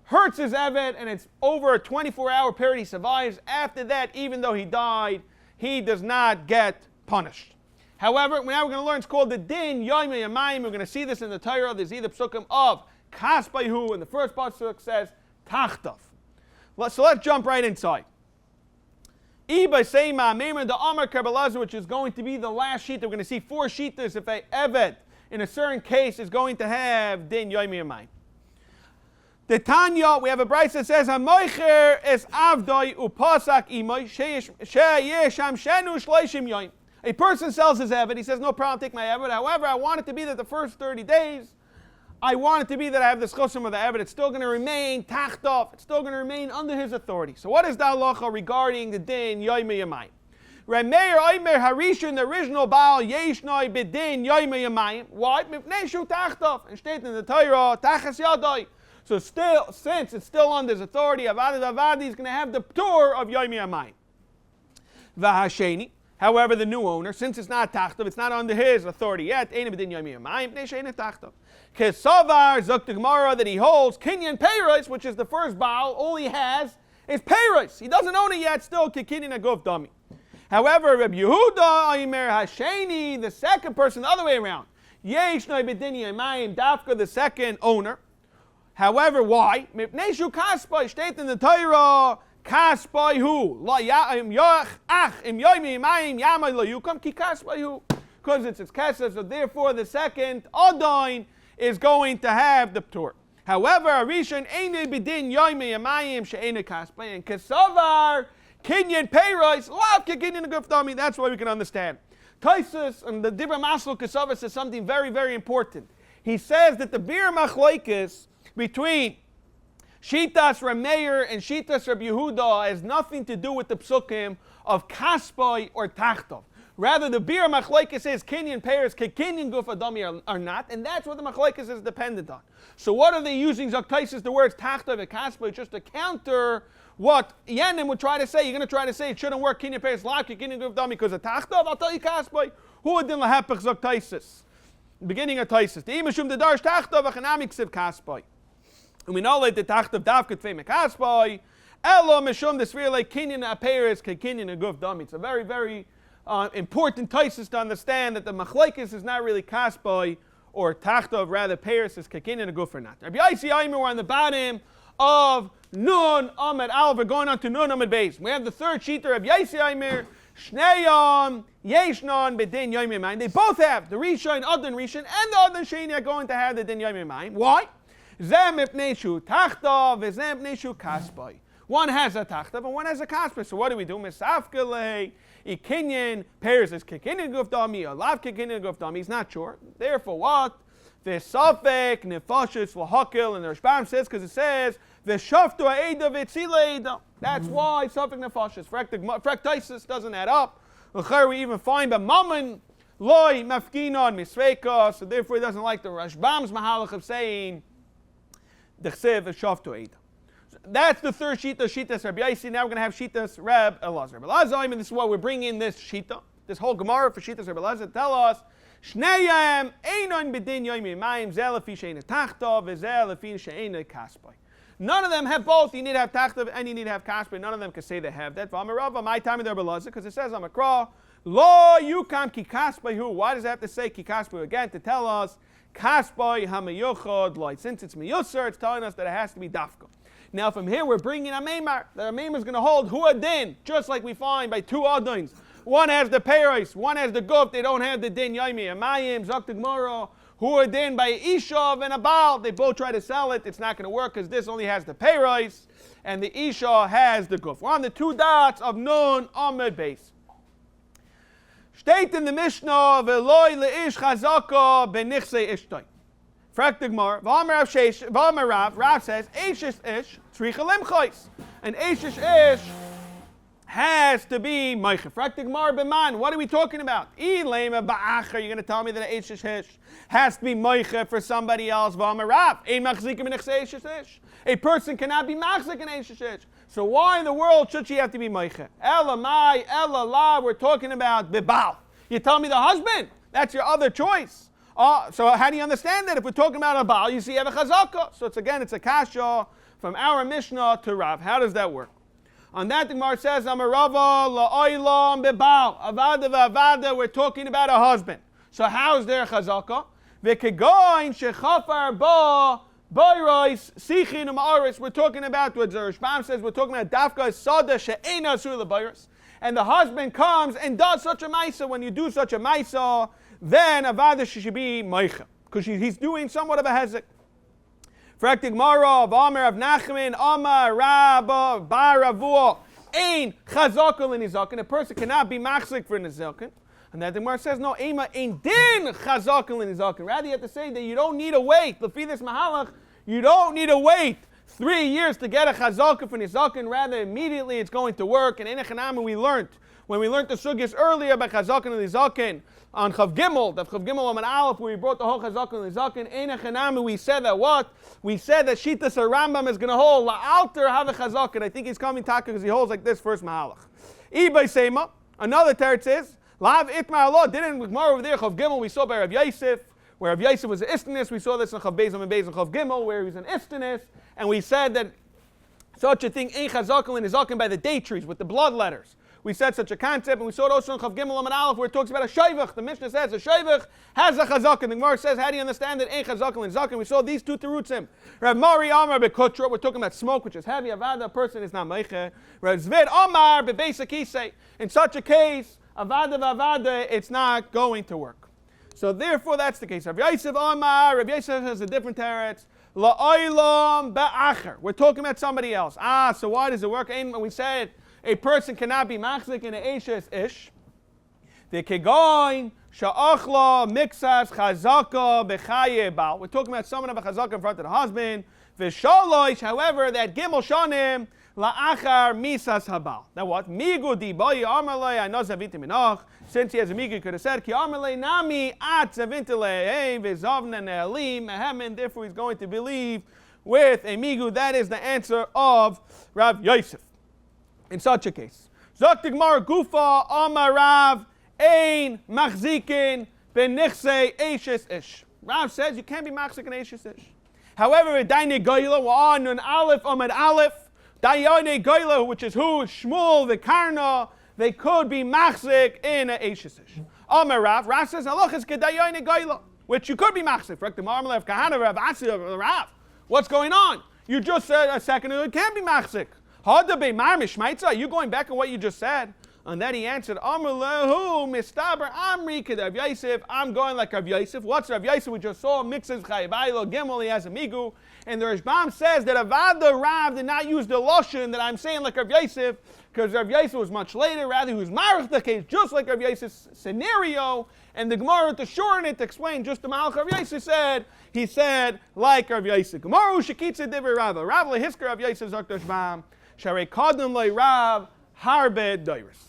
hurts his Evet and it's over a 24-hour period he survives, after that, even though he died, he does not get punished. However, now we're going to learn, it's called the Din Yomi Yamayim. We're going to see this in the Torah. There's either psukim of Kasbayhu, and the first pasuk says Tachtov. So let's jump right inside. Iba Seima Meimer the Amar Kabbalazah, which is going to be the last sheet. We're going to see 4 sheetas if a Evet in a certain case is going to have Din Yomi Yamayim. The Tanya, we have a brayse that says, "Hamoicher es avdoi upasak imoy sheyesham shenu shleishim yoim." A person sells his evet. He says, "No problem, take my evet. However, I want it to be that the first 30 days, I want it to be that I have the chosim of the evet. It's still going to remain tachtov. It's still going to remain under his authority." So, what is the halacha regarding the din yoyme yamayim? Remeir Oimer Harishon, the original Baal, Yeshnoi Bidin Yoyme Yamayim. Why? Mipneshu Tachtov. And state in the Torah, Tachas Yadoi. So still, since it's still under his authority, Avadi is going to have the tour of Yoyme Yamayim. Vahasheni. However, the new owner, since it's not Tachtov, it's not under his authority yet, Eina Bidin Yoyme Yamayim, Nesheina Tachtov. Kesavar Zok the Gemara that he holds, Kinyan Peiros, which is the first Baal, all he has is Peiros. He doesn't own it yet, still Kinyan Agov Dami. However, Rav Yehuda Omer Hasheni, the second person, the other way around, Yeshnoi B'dini Yamayim, Dafka, the second owner. However, why? Mipneshu Kaspai, state in the Torah, Kaspai hu, La Ya'im Yach, Ach, Im Yoymi Yamayim, Yamai Lo Yukam, Ki Kaspai hu. Because it's Kesef, so therefore the second Odain is going to have the Ptur. However, Arishon Eine B'din Yoymi Yamayim, She'ene Kaspai, and Kesavar, Kinyan Peiros, Lav Kinyan Guftami. That's why we can understand. Taisus and the Dibra Masel Kesava says something very, very important. He says that the Bir Machlaikis between Shitas Rameir and Shitas Rab Yehuda has nothing to do with the psukim of Kaspai or Tachtov. Rather, the Bir Machlaikis says Kinyan Peiros, Kinyan Gufadami are not, and that's what the Machlaikis is dependent on. So what are they using, Zaktaisis, the words Tachtov and Kaspai, just to counter what Yenim would try to say? You're going to try to say it shouldn't work. Kinyan Peiros, Laki, Kinyan Gufadami because of Tachtov. I'll tell you Kaspai. Who would then lahapach Zaktaisis? Beginning of Taisis. The Imashum the Darsh Tachtov, Achanamik Siv Kaspai. And we know that the Tachtov Davkat Fame Kaspai. Elo Mishum the Sphere like Kinyan Peiros, Kinyan Gufadami. It's a very, very important Taisis to understand that the Machlaikis is not really Kaspai or Tachtov, rather Peiros is Kinyan and Guf or not. Rabbi Yaisi Aimer, we're on the bottom of Nun Amid Al. We're going on to Nun Amid Beis. We have the third sheet of Yaisi Aimer, Shneyam, Yeshnon, Bedin Yoyme Yamayim. They both have the Rishon, Adon Rishon, and the Adon Sheni are going to have the Din Yoyme Yamayim. Why? Zem Ipneshu Tachtov, Zem Ipneshu Kaspai. One has a Tachtov and one has a Kaspai. So what do we do? Misafkele, Ikinyan, Peiros is Kinyan Gufdami, or Lav Kinyan Gufdami. He's not sure. Therefore, what? V'safek nefashis v'hakil, and the Rashbam says, because it says v'shaftu ha'eda v'tzila eda. That's why safek nefashis. Fraktaisis doesn't add up. L'chayr we even find but mammon loy mafkinon misveika. So therefore, he doesn't like the Rashbam's mahalach of saying the chsev v'shaftu ha'eda. That's the third shita, Shitas Rabbi Yaisi. Now we're going to have Shitas Reb Elazar. Reb Elazar, and this is why we're bringing in this shita, this whole Gemara for Shitas Reb Elazar. Tell us, Shneyam einon b'din yoymi mayim zel lefi she'ena tachtov v'zel lefi she'ena kaspai. None of them have both. You need to have tachtov and you need to have kaspai. None of them can say they have that. V'amarava, my time in the Reb Elazar, because it says on Makra, lo yukam ki kaspai hu. Why does it have to say ki kaspai again? To tell us, kaspai hamayuchod loy. Since it's miyusar, it's telling us that it has to be dafka. Now from here we're bringing a meimar. The meimar is going to hold huadin, just like we find by two adins. One has the peiros, one has the guf. They don't have the din yoymi. Amayim, zok the gemara, huadin by ishav and a baal. They both try to sell it. It's not going to work because this only has the peiros and the isha has the guf. We're on the two dots of nun amud beis. State in the Mishnah veloy leish chazaka benichse ishtay. Frak the Gemara, V'amar Rav says, Eishish ish, tzricha limchais. And Eishish ish has to be Meicha. Frak the Gemara b'man, what are we talking about? Ilema ba'acher, you're going to tell me that Eishish ish has to be Meicha for somebody else. V'amar Rav, Ein machzikim in Eishish ish. A person cannot be machzik in Eishish ish. So why in the world should she have to be Meicha? Ela mai, ela la, we're talking about bibal. You tell me the husband, that's your other choice. So how do you understand that? If we're talking about a Baal, you see you have a Chazaka. So it's a kasha from our Mishnah to Rav. How does that work? On that, the Gemara says, Amarava la'oilam bebal. Avada v'avada, we're talking about a husband. So how is there a Chazaka? V'kegoin shechafar ba boirois sichin u'ma'aris. We're talking about what Rashbam says, we're talking about dafka sada she'ena sur l'boiros. And the husband comes and does such a maisa. When you do such a maisa, then avada should be meicha, because he's doing somewhat of a hezek. Fraktik Mara of Amar of Nachman, Amar Rabba Baravua, Ein Chazakal in Nizakin. A person cannot be machzik for Nizakin. And that the Gemara says, no, Ema Ein Din Chazakal in Nizakin. Rather, you have to say that you don't need to wait. Lefidus Mahalach, you don't need to wait 3 years to get a Chazakal for Nizakin. Rather, immediately it's going to work. And in Echanam, when we learned the Sugis earlier about Chazakal and Nizakin, on Chav Gimel, Daf Chav Gimel Amad Aleph, where we brought the whole Chazakal and Nizakin, Ein Echanami, we said that what? We said that Shitas Rambam is going to hold La'alter have a Chazakal. I think he's coming taka because he holds like this first Mahalach. Ibay Seima, another teretz is, Lav Itmar Allah, didn't Gemara over there, Chav Gimel, we saw by Rav Yosef, where Rav Yosef was an Istanis, we saw this in Chav Beis and Chav Gimel, where he was an Istanis, and we said that such a thing, Ein Chazakal and Nizakin by the date trees, with the blood letters. We said such a concept, and we saw it also in Chav Gimel Amad Aleph, where it talks about a shayvach. The Mishnah says a shayvach has a chazak, and the Gemara says, how do you understand that ain't chazak and zakin? We saw these two terutzim. Rav Mari Amar bekutra, we're talking about smoke, which is heavy. Avada, a person is not meiche. Rav Zvid Amar bebesakise. In such a case, avada, it's not going to work. So therefore, that's the case. Rav Yosef Amar, Rav Yosef has a different teretz. La'olam ba'acher. We're talking about somebody else. So why does it work? We said a person cannot be machzik in an eshes ish. The kegoin sha'achla mixas chazaka bechaye bal. We're talking about someone of a chazaka in front of the husband. V'shaloish, however, that gimel shanim la'achar misas habal. Now what? Migu di boy amalei I zavit minach. Since he has a migu, he could have said ki amalei nami at zavintele hey v'zavna ne'alim mehemen. Therefore, he's going to believe with a migu. That is the answer of Rav Yosef. In such a case, Zokti Gemara Gufa Amarav Ein Machzikin Benichse Eishes Ish. Rav says you can't be machzik in Eishes Ish. However, Daine Goyla on an Aleph Amad Aleph, Daine Goyla, which is who Shmuel the Karna, they could be machzik in an Eishes Ish. Amarav, Rav says Halachas Kedaine Goyla, which you could be machzik. For the Marmalev Kahana Rav Asi Rav. What's going on? You just said a second ago it can't be machzik. Are you going back on what you just said? And then he answered, Amrlehu mistaber amri kedav Yosef. I'm going like Rav Yosef. What's Rav Yosef? We just saw mixes chayabaylo gimel. He has a migu, and the Rashbam says that Avada Rav did not use the lashon that I'm saying like Rav Yosef, because Rav Yosef was much later. Rather, he was marich the case, just like Rav Yosef's scenario. And the Gemara to shorten it to explain just the Malach Rav Yosef said. He said like Rav Yosef. Gemara ushikitza divrei Rav. Rav lehisker Rav Yosef zok Rashbam. Sharei kadam le Rav harbe doiris.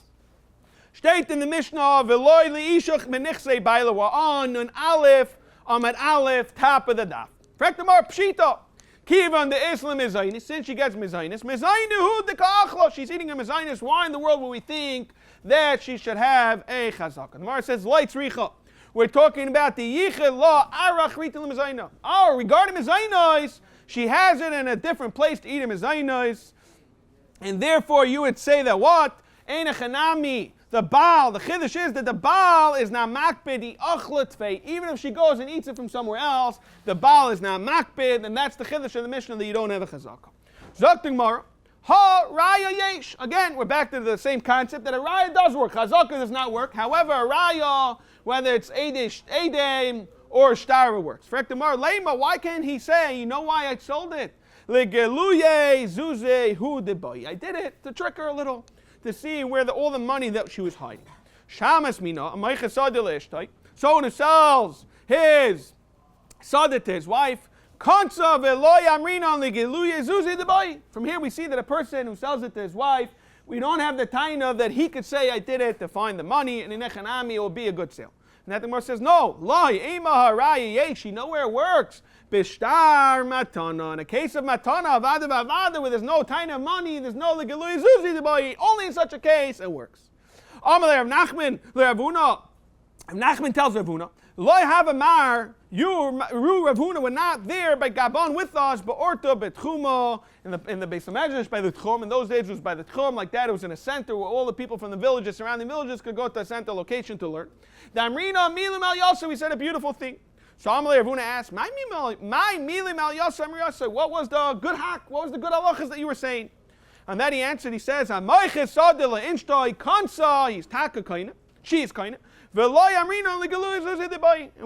Steht in the Mishnah, Veloy liishach menichsei baila wa'an an aleph amad aleph top of the daf. Frektamar pshita. Kivan the Islam mizainis. Since she gets mizainis, mizainu the ka'achla. She's eating a mizainis. Why in the world would we think that she should have a chazaka? The Gemara says lights richa. We're talking about the yichel law arach rita l'mizainis. Oh, regarding mizainis, she has it in a different place to eat a mizainis. And therefore, you would say that what? Ein echanami, the Baal, the Chiddush is that the Baal is not makbid, the achlet fei. Even if she goes and eats it from somewhere else, the Baal is not makbid, and that's the Chiddush of the Mishnah that you don't have a chazaka. Zok Gemara, ha raya yesh. Again, we're back to the same concept that a raya does work. Chazaka does not work. However, a raya, whether it's edem or shtara works. Frek Gemara, lema, why can't he say, you know why I sold it? I did it to trick her a little, to see where all the money that she was hiding. Shamas mina, someone who sells his sadat to his wife. From here we see that a person who sells it to his wife, we don't have the taina that he could say I did it to find the money, and in Echanami it will be a good sale. And that the Gemara says, no, she nowhere works. Bishtar matana. In a case of matana, avada, where there's no taina of money, there's no legaluy zuzi the boy. Only in such a case it works. Amalei Rav Nachman, Rav Huna, Nachman tells Rav Huna, Loi have a mar, you, Rav Huna, were not there by Gabon with us, but Orta, Betchuma, in the Bais Medrash by the Tchum. In those days it was by the Tchum, like that. It was in a center where all the people from the villages, surrounding villages, could go to a center location to learn. The Amrina, Milim Al Yosef, we said a beautiful thing. So Amalei Rav Huna asked, My Milim Al Yosef, what was the good hak? What was the good halachas that you were saying? And then he answered, he says, Amoiches Sadila Inshtoi Kansa, he's Taka Kaina, she is Kaina. And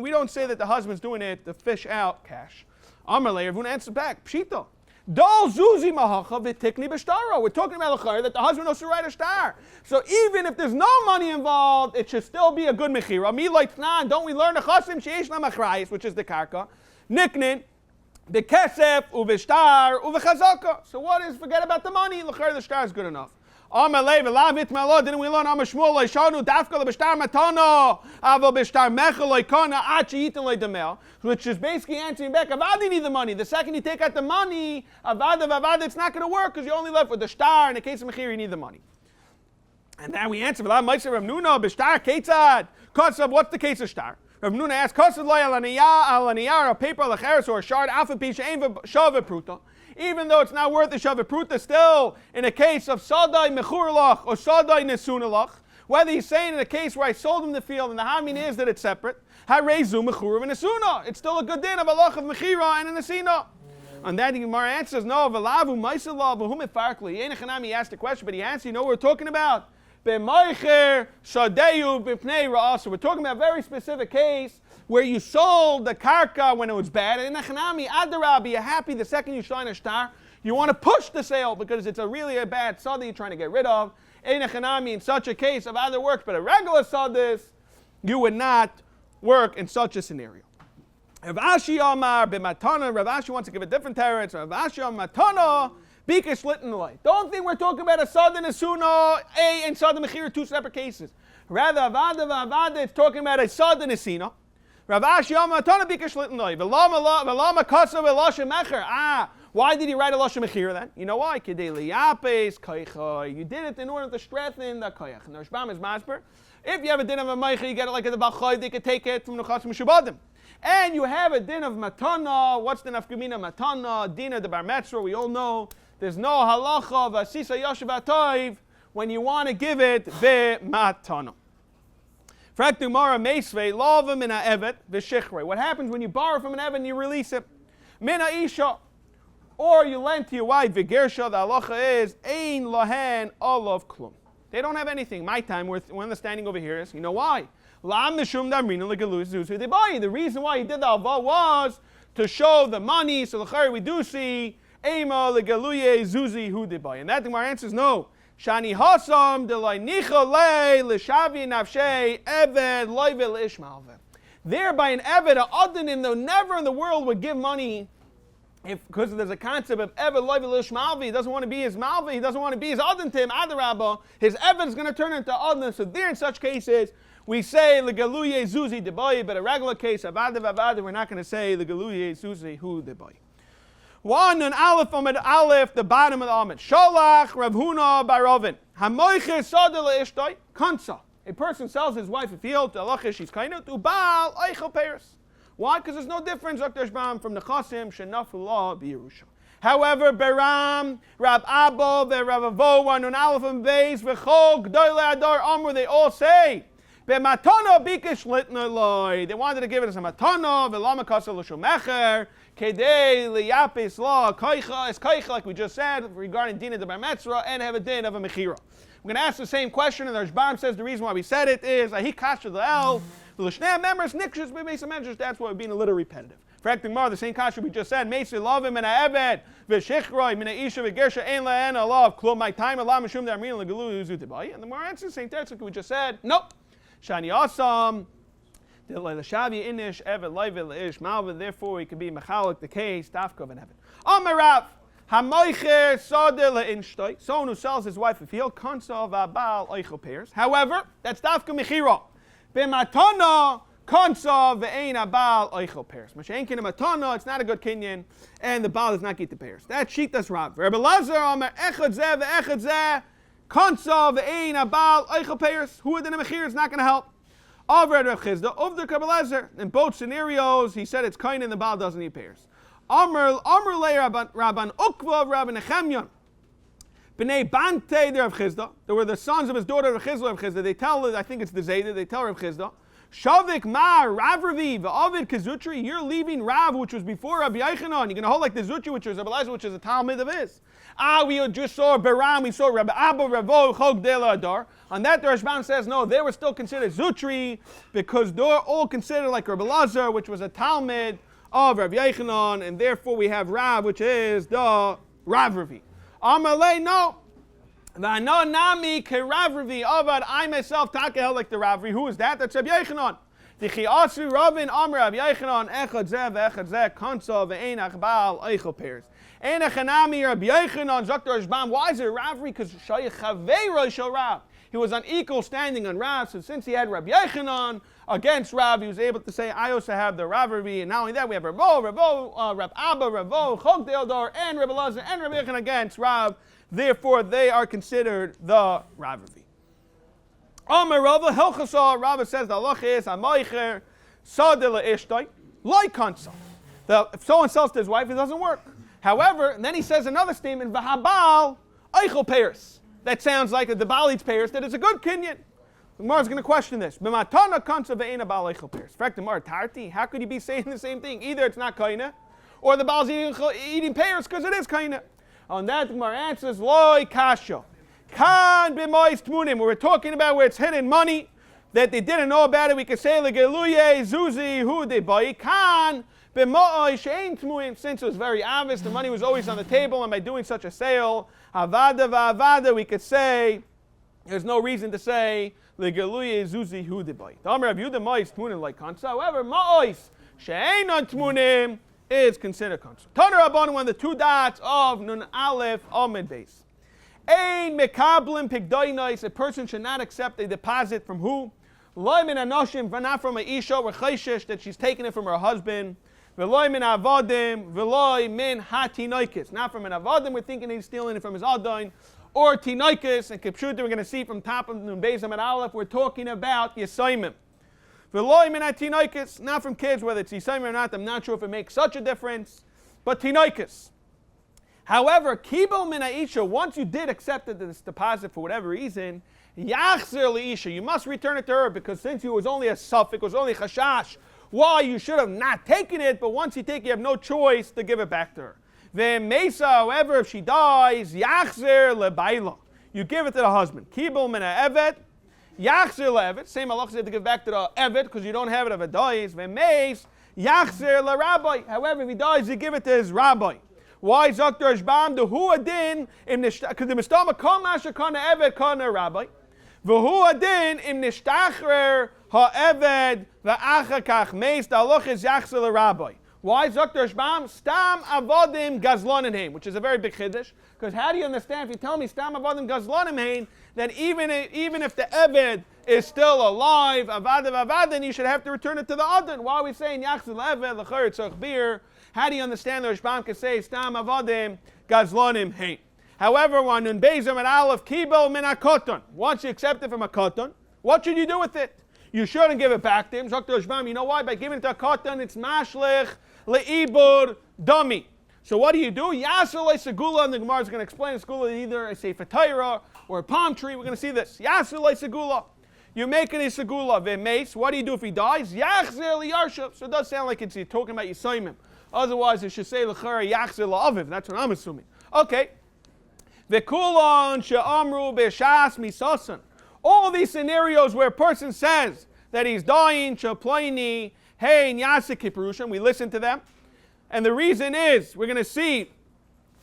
we don't say that the husband's doing it to fish out cash. Amalei Rav Huna answered back, Pshita. Dol Zuzi Mahacha v'tikni b'shtara. We're talking about that the husband knows to write a star. So even if there's no money involved, it should still be a good mechira. Mi loitnan, don't we learn a chasim sheish la machrayis, which is the karka, niknin, the kesef uv'shtar uv'chazaka. So what is? Forget about the money. L'chayr the star is good enough. Amalei v'lavit malo. Didn't we learn Amashmul loishanu dafka l'b'shtar matano aval b'shtar mechel loikana achi yitin loidamel, which is basically answering back. Avad you need the money. The second you take out the money, avad it's not going to work because you're only left with the star. In the case of mechir, you need the money. And then we answer v'lav ma'aser Rav Nuna b'shtar ketzad. Kosav, what's the case of star? Rav Nuna asks, Kosav loy al aniyar, a paper lecheres or a shard alpha pisha ein v'shaveh pruta. Even though it's not worth the shaveh pruta, still in a case of sadai mechurlach or sadai nesunalach, whether he's saying in a case where I sold him the field and the hamin is that it's separate, harezu mechurav and nesuna, it's still a good din of alach of mechira and a nesina. And then the Gemara answers, no, v'lavu ma'isalav v'hum efarkli. He asked the question, but he answered, you know what we're talking about? B'maicher shadeyu b'pnei ra'asa. We're talking about a very specific case where you sold the karka when it was bad, and in Nechanami, Adarabi, you're happy the second you shine a star, you want to push the sale because it's really a bad sod that you're trying to get rid of. In Nechanami, in such a case, of either works, but a regular sod you would not work in such a scenario. Rav Ashi Amar b'matana, Rav Ashi wants to give a different teretz. Rav Ashi Amar matana, bika shlitten light. Don't think we're talking about a sod and a suna, and sod and mechir, two separate cases. Rather, avada, it's talking about a sod and a sina. Rav Ashi Amar matana bika shlitten light. V'lama kasav v'lashem mecher. Why did he write a lashem mechir then? You know why? Kedei liyapes koicha. You did it in order to strengthen the koyach. And the Rashbam is masber. If you have a din of a meicha, you get it like a bachai, they could take it from the chasim shubadim. And you have a din of matana. What's the nafkamina matana? Dina de bar metzra. We all know there's no halacha of asisa yashav atoiv when you want to give it ve matana. Frak dumara meisvei lava mina evet v'shichrei. What happens when you borrow from an evet and you release it? Mina isha. Or you lend to your wife v'gersha. The halacha is ein lahen olav klum. They don't have anything. My time, we're understanding over here is, you know why? The reason why he did the alva was to show the money. So we do see Ema legaluye zuzi hu debay. And that thing, our answer is no. Shani hasam delay nichale l'shavi nafshe eved loivel ishmalve. Thereby an eved, a adin, never in the world would give money. Because there's a concept of Eved Loivel Ishmalvi, he doesn't want to be his Malvi, he doesn't want to be his Adon to him, Adarabba, his Eved is going to turn into Adon. So there in such cases, we say Legaluye Zuzi Debayi, but a regular case of Adav, we're not going to say Legaluye Zuzi Hu Debayi. One and Aleph Amid Aleph, the bottom of the Amid. Sholach Rav Huna Barovin. Hamoiche Sadala Ishtoi, Kansa. A person sells his wife a field, to Allah she's kainut, Ubal Eichel Paris. Why? Because there's no difference, Dr. Shbam, from the Chasim, Shenafullah, B'Yerusha. However, Beram, Rab Abba, Rav Avo, Nun Aleph and Beis, V'chol, G'doyle Adar, Amr, they all say, Be'matana bikish litna loy. They wanted to give it as a matana, V'lama kasa l'shul mecher, Kedei liyapis la, Kaicha, is Kaicha, like we just said, regarding Dina de Bar Metzra, and have a din of a Mechira. We're going to ask the same question, and the Rashbam says the reason why we said it is, Ahi kasha l'el, L'shnei members, nikshus b'beis medrash. That's why we're being a little repetitive. For acting more, the same kasha we just said. Meisi lovim and ha'eved v'shichroi min ha'isha v'gersha ein la'en alav klum my time alam mishum da'amin l'galu yuzu tibai. And the more answer, same text like we just said. Nope. Shani asam l'shavi inish eved loivel ish malva. Therefore, he could be mechalik the case dafkov and eved. Amarav hamoicher sadeh le'inshtoi. Someone who sells his wife a field kansa v'abal oichel pairs. However, that's dafka mechira. B'matana kansa ve'ein abal oichel pairs. Mashenkin matana, it's not a good kinyan, and the bal does not get the pairs. That's shitas Rav. Rabbi Lazar Amar echad zeh ve'echad zeh kansa ve'ein abal oichel pairs. Who are the mechir is not going to help. Over Rav Chisda, of the Kabbalah. In both scenarios, he said it's kind and the Baal doesn't need payers. Amr le Rabban Ukva, Rabban Nechemyon. B'nei Bante, the Rav Chisda. They were the sons of his daughter Rav Chisda. They tell, I think it's the Zayda, they tell Rav Chisda, Shavik ma Rav Ravi v'Avid Kazutri. You're leaving Rav, which was before Rabbi Yochanan. You're going to hold like the Zutri, which was Abelazar, which is a Talmud of his. We just saw Baram, we saw Rabbi Abba Ravo Chog Dela Adar. On that, the Rashbam says no, they were still considered Zutri because they're all considered like Rabbi Lazar, which was a Talmud of Rabbi Yochanan, and therefore we have Rav, which is the Rav Ravi. Amalei, no. V'ano nami kerav Ravi avad. I myself takehel like the Rav Ravi. Who is that? That's Rabbi Yochanan. Dichi asu Ravin Amr Rabbi Yochanan echad zeh ve'echad zeh kansa ve'ein achbal eichel pairs. Ein achanami Rabbi Yochanan zakter Rashbam. Why is it Rav Ravi? Because shayich chavei rosh Rav. He was on equal standing on Rav. So since he had Rabbi Yochanan against Rav, he was able to say, I also have the Rav Ravi. And not only that, we have Rab Abba, Ravo, Chog Deodar, and Rabbi Lazar, and Rabbi Yochanan against Rav. Therefore, they are considered the Rav Ravi. Amar Rava, Hilchasa, Rava says, the halacha is, Amaycher, Sadila Ishtai, like Kansa. If someone sells to his wife, it doesn't work. However, then he says another statement, V'habal, Eichel Peirs. That sounds like the Baal eats Peirs, that is a good kinyan. The Gemara is going to question this. B'matana Kansa ve'ena Baal Eichel Peirs. In fact, the Gemara, Tarti, how could he be saying the same thing? Either it's not Kaina, or the Baal's eating Peirs because it is Kaina. On that, the Gemara answers, Loi Kasha. Kan b'mois tmunim. We're talking about where it's hidden money, that they didn't know about it. We can say, Legeluye, Zuzi, hu de bai. Kan b'mois she'ein tmunim. Since it was very obvious, the money was always on the table, and by doing such a sale, Avada va'avada, we could say, there's no reason to say, Legeluye, Zuzi, hu de bai. The Amr Rav Yehuda mois tmunim like kansa. However, mois she'ein on tmunim is considered kansa. Taner Rabbanan, one of the two dots of Nun Aleph Amid Beis. Ein mekablim pigdoinos. A person should not accept a deposit from who? Loy min anoshim, not from a isha or chayshish that she's taking it from her husband. Veloy min avodim, veloy min hatinoikis. Not from an avodim, we're thinking he's stealing it from his adon. Or tinoikis, and kipshuta, we're going to see from top of Nun Beis Amid Aleph, we're talking about yisaimim. Veloy min hatinoikis, not from kids, whether it's yisaimim or not, I'm not sure if it makes such a difference. But tinoikis. However, kibel min ha'isha, once you did accept this deposit for whatever reason, yachzir li'isha, you must return it to her, because since it was only a suffix, it was only chashash, why you should have not taken it, but once you take it, you have no choice to give it back to her. Then mesa, however, if she dies, yachzir le'baila, you give it to the husband. Kibel min ha'evet, yachzir le'evet, same halacha, you have to give back to the evet, because you don't have it if it dies. Then meis, yachzir le'rabbi, however, if he dies, you give it to his rabbi. Why Zakter Ashbam? The Huadin in the because the Mistama Kol Masha Kana Eved Kana Rabbi. The Huadin in Nishtachrer HaEved VaAchakach Meis. The Halacha is Yachzel Rabbi. Why Zakter Ashbam? Stam Avodim Gazlonim, which is a very big chiddush. Because how do you understand if you tell me Stam Avodim Gazlonim that even if the Eved is still alive, Avad, then you should have to return it to the Adon? Why are we saying Yachzel Eved L'Chayr Tzach Bir? How do you understand the Rashbam can say Stam Avodim Gazlonim Hein? However, when Nun Beis Amid Aleph Kibel Min HaKoton, once you accept it from a Koton, what should you do with it? You shouldn't give it back to him. Dr. Rashbam, you know why? By giving it to a Koton, it's Mashlich Le'ibur Dami. So what do? Yasser Segula, and the Gemara is going to explain Segula either a Sefer Torah or a palm tree. We're going to see this. Yasser Segula. You make it a Segula. Ve'meis. What do you do if he dies? Yachzer Li'yarshav. So it does sound like it's talking about Yisaimim. Otherwise, it should say l'chara yachzer la'aviv. That's what I'm assuming. Okay. V'kulon she'amru b'shas misasan. All these scenarios where a person says that he's dying, she'ploini, hey, nyasik kippurushan, we listen to them. And the reason is, we're going to see,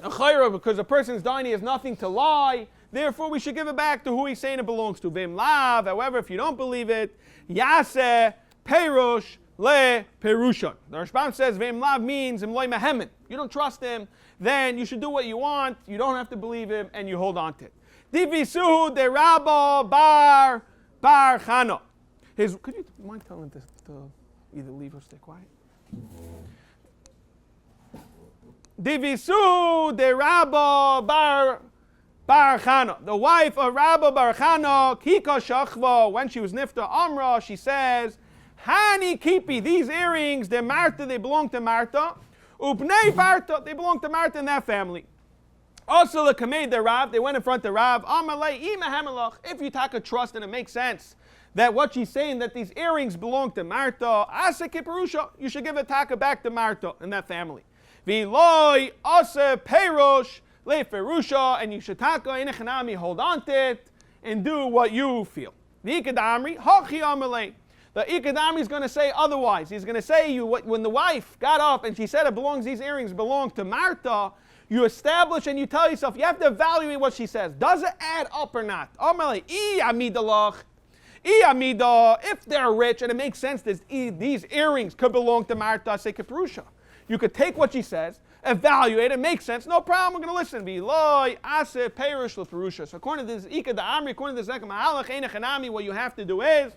because a person's dying, he has nothing to lie. Therefore, we should give it back to who he's saying it belongs to. Vim lav. However, if you don't believe it, yaseh perush le perushan. The Rashbam says Ve'im lav means imloy mehemen. You don't trust him, then you should do what you want. You don't have to believe him, and you hold on to it. Divisuhu de Rabba bar chana. Could you mind telling him to either leave or stay quiet? Divisuhu de Rabba bar Bar Chana, the wife of Rabbi Bar Chana, Kika Shachva, when she was Nifta Amra, she says, Hani Kipi, these earrings, they're Martha, they belong to Martha. Upnei Barta, they belong to Martha and that family. Also, the Kamei, the Rav, they went in front of Rav. Amalei, Ima Hamelach, if you take a trust and it makes sense that what she's saying, that these earrings belong to Martha, Asa Kiparusha, you should give a taka back to Martha and that family. Viloi, Asa Perosh, Le Ferusha, and you should taka in a Chanami, hold on to it and do what you feel. The Ikadamri, Hachi Amalei. The Ikadami is going to say otherwise. He's going to say when the wife got up and she said these earrings belong to Martha, you establish and you tell yourself, you have to evaluate what she says. Does it add up or not? If they're rich and it makes sense, these earrings could belong to Martha, say Kiprusha. You could take what she says, evaluate it, makes sense, no problem, we're going to listen. So according to this Ikadami, according to this Zekam Mahalach, Einachanami, what you have to do is,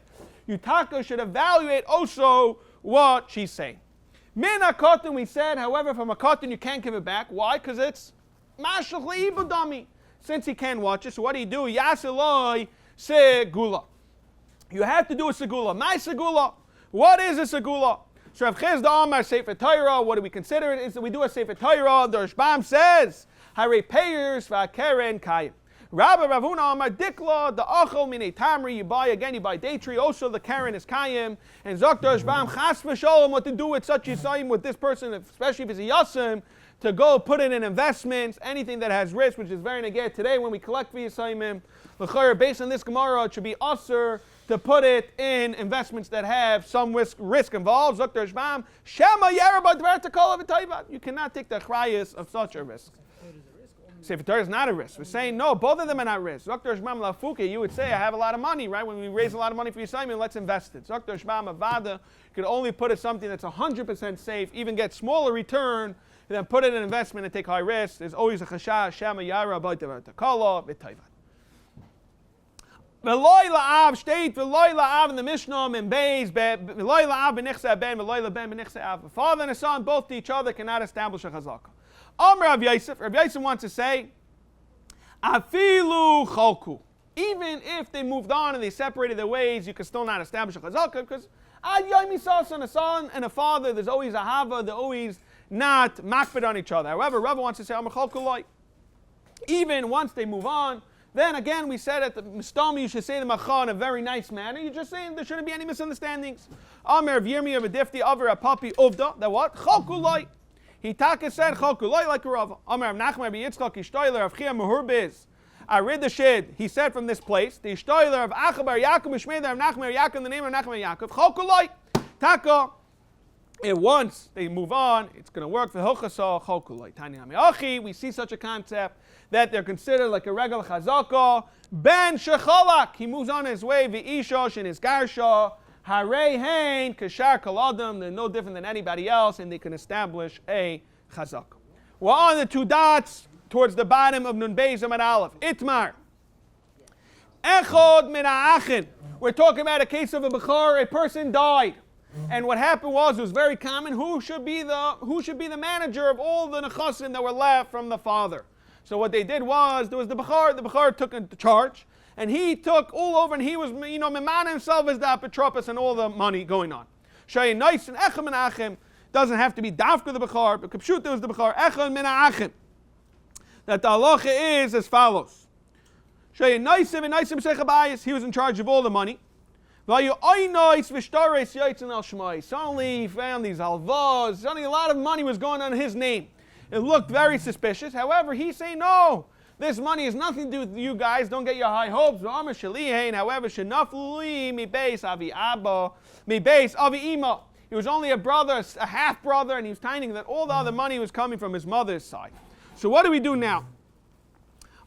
you should evaluate also what she's saying. Min HaKotin, we said, however, from a Kotin you can't give it back. Why? Because it's Mashach Le'ibudami. Since he can't watch it, so what do? Yasiloi Segula. You have to do a Segula. My Segula. What is a Segula? So Rav Chizda Amar Sefer Torah, what do we consider it? Is that we do a Sefer Torah. The Rashbam says, Hare Peyers V'Keren Kayim. Rabbi Ravuna Amar Dikla, the Achol Mine Tamri, you buy day tree, also the Karen is Kayim, and Zokter Shbam Chas V'Sholem, what to do with such Yisayim, with this person, especially if it's a Yasim, to go put it in investments, anything that has risk, which is very negate today when we collect for Yisayim. L'chayr, based on this Gemara, it should be usher to put it in investments that have some risk involved. Zokter Shbam, Shema Yerabah Dvar Tekol V'Tayvat. You cannot take the achrayas of such a risk. Sefer Torah is not a risk. We're saying, no, both of them are not risks. Dr. Shmam Lafuke, you would say, I have a lot of money, right? When we raise a lot of money for Yisayim, let's invest it. Dr. Shmam Avada, you could only put it something that's 100% safe, even get smaller return, and then put it in investment and take high risk. There's always a chashash, Shama Yara, Baitavar Takala, Vitayvat. V'loi la'av, state, v'loi la'av in the Mishnah, in Bais, v'loi la'av b'nichse ben, v'loi la'ben b'nichse av. A father and a son, both to each other, cannot establish a chazakah. Rav Yosef wants to say, Afilu chalku. Even if they moved on and they separated their ways, you can still not establish a chazakah because ad yomi sasan, a son and a father, there's always a hava, they're always not makbid on each other. However, Rav wants to say, Amar chalku loy. Even once they move on, then again we said at the Mistami you should say the macha in a very nice manner. You're just saying there shouldn't be any misunderstandings. Amar v'yirmi of a difti over a puppy uvda. That what? Chalku loy. He taka said chalkuloi like a Rava. Amar Nachman be Yitzchak Ishtoiler of Chia Mehurbiz. I read the shid. He said from this place the Ishtoiler of Achabar Yaakov Mishmeder of Nachman Yaakov in the name of Nachman Yaakov chalkuloi taka. And once they move on, it's going to work for Hilchasa chalkuloi. Tani Hami Achi. We see such a concept that they're considered like a regular chazaka. Ben shechalak. He moves on his way. V'ishosh in his garsha. Harei hein kashar kaladam, they're no different than anybody else, and they can establish a chazak. We're on the two dots towards the bottom of Nun Beis Amud Aleph. Itmar. Echod min ha'achin. We're talking about a case of a bechor, a person died. And what happened was, it was very common, who should be the manager of all the nechasim that were left from the father. So what they did was, there was the bechor took charge, and he took all over, and he was, Miman himself as the apotropos and all the money going on. Shay nice and echem and achim doesn't have to be dafka the bechar, but kapshuta was the bechar echem min achim. That the halacha is as follows. Shay nice and sechabayis, he was in charge of all the money. Suddenly he found these halvas. Suddenly a lot of money was going on in his name. It looked very suspicious. However, he's saying no. This money has nothing to do with you guys. Don't get your high hopes. However, mi beis avi abba, mi beis avi ima. He was only a brother, a half brother, and he was finding that all the other money was coming from his mother's side. So what do we do now?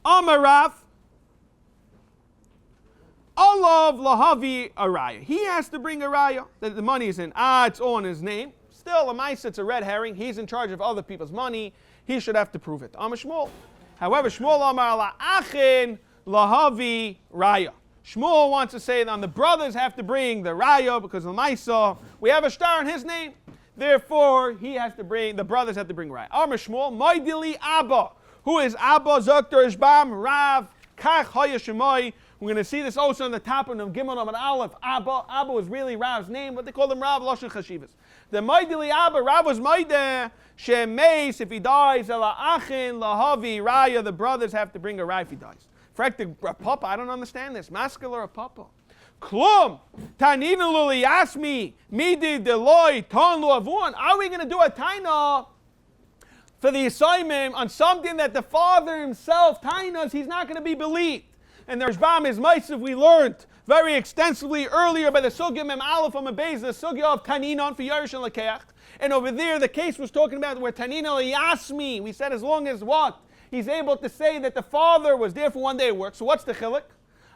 Amarav, Olav lahavi araya. He has to bring a raya that the money is in. It's all in his name. Still, a mice, it's a red herring. He's in charge of other people's money. He should have to prove it. Shmuel. However, Shmuel Amar la achin lahavi raya. Shmuel wants to say that the brothers have to bring the raya because of Maisa. We have a star in his name. Therefore, the brothers have to bring raya. Amar Shmuel, Maidili Abba. Who is Abba, Zokter, Ishbam, Rav, Kach, Hoya, Shemai. We're going to see this also on the top of Gimel Amud Aleph. Abba. Abba was really Rav's name, but they called him Rav Lashon Chashivas. The Maidili Abba, Rav was Maide, Shemeis, if he dies, Ela Achin, Lahavi, Raya, the brothers have to bring a Raya if he dies. Frek the Papa, I don't understand this. Masculine or Papa? Klum, Tanina Luli Yasmi, Midi Deloy, Ton Luavun. Are we going to do a Taina for the assignment on something that the father himself, Tainas, he's not going to be believed? And the Rashbam is Ma'isiv, we learned very extensively earlier by the Sugya Mem Aleph on Mebez, the Sugya of Taninon for Yerush and Lekeach. And over there, the case was talking about where Tanina Yasmi, we said as long as what? He's able to say that the father was there for one day of work. So what's the chiluk?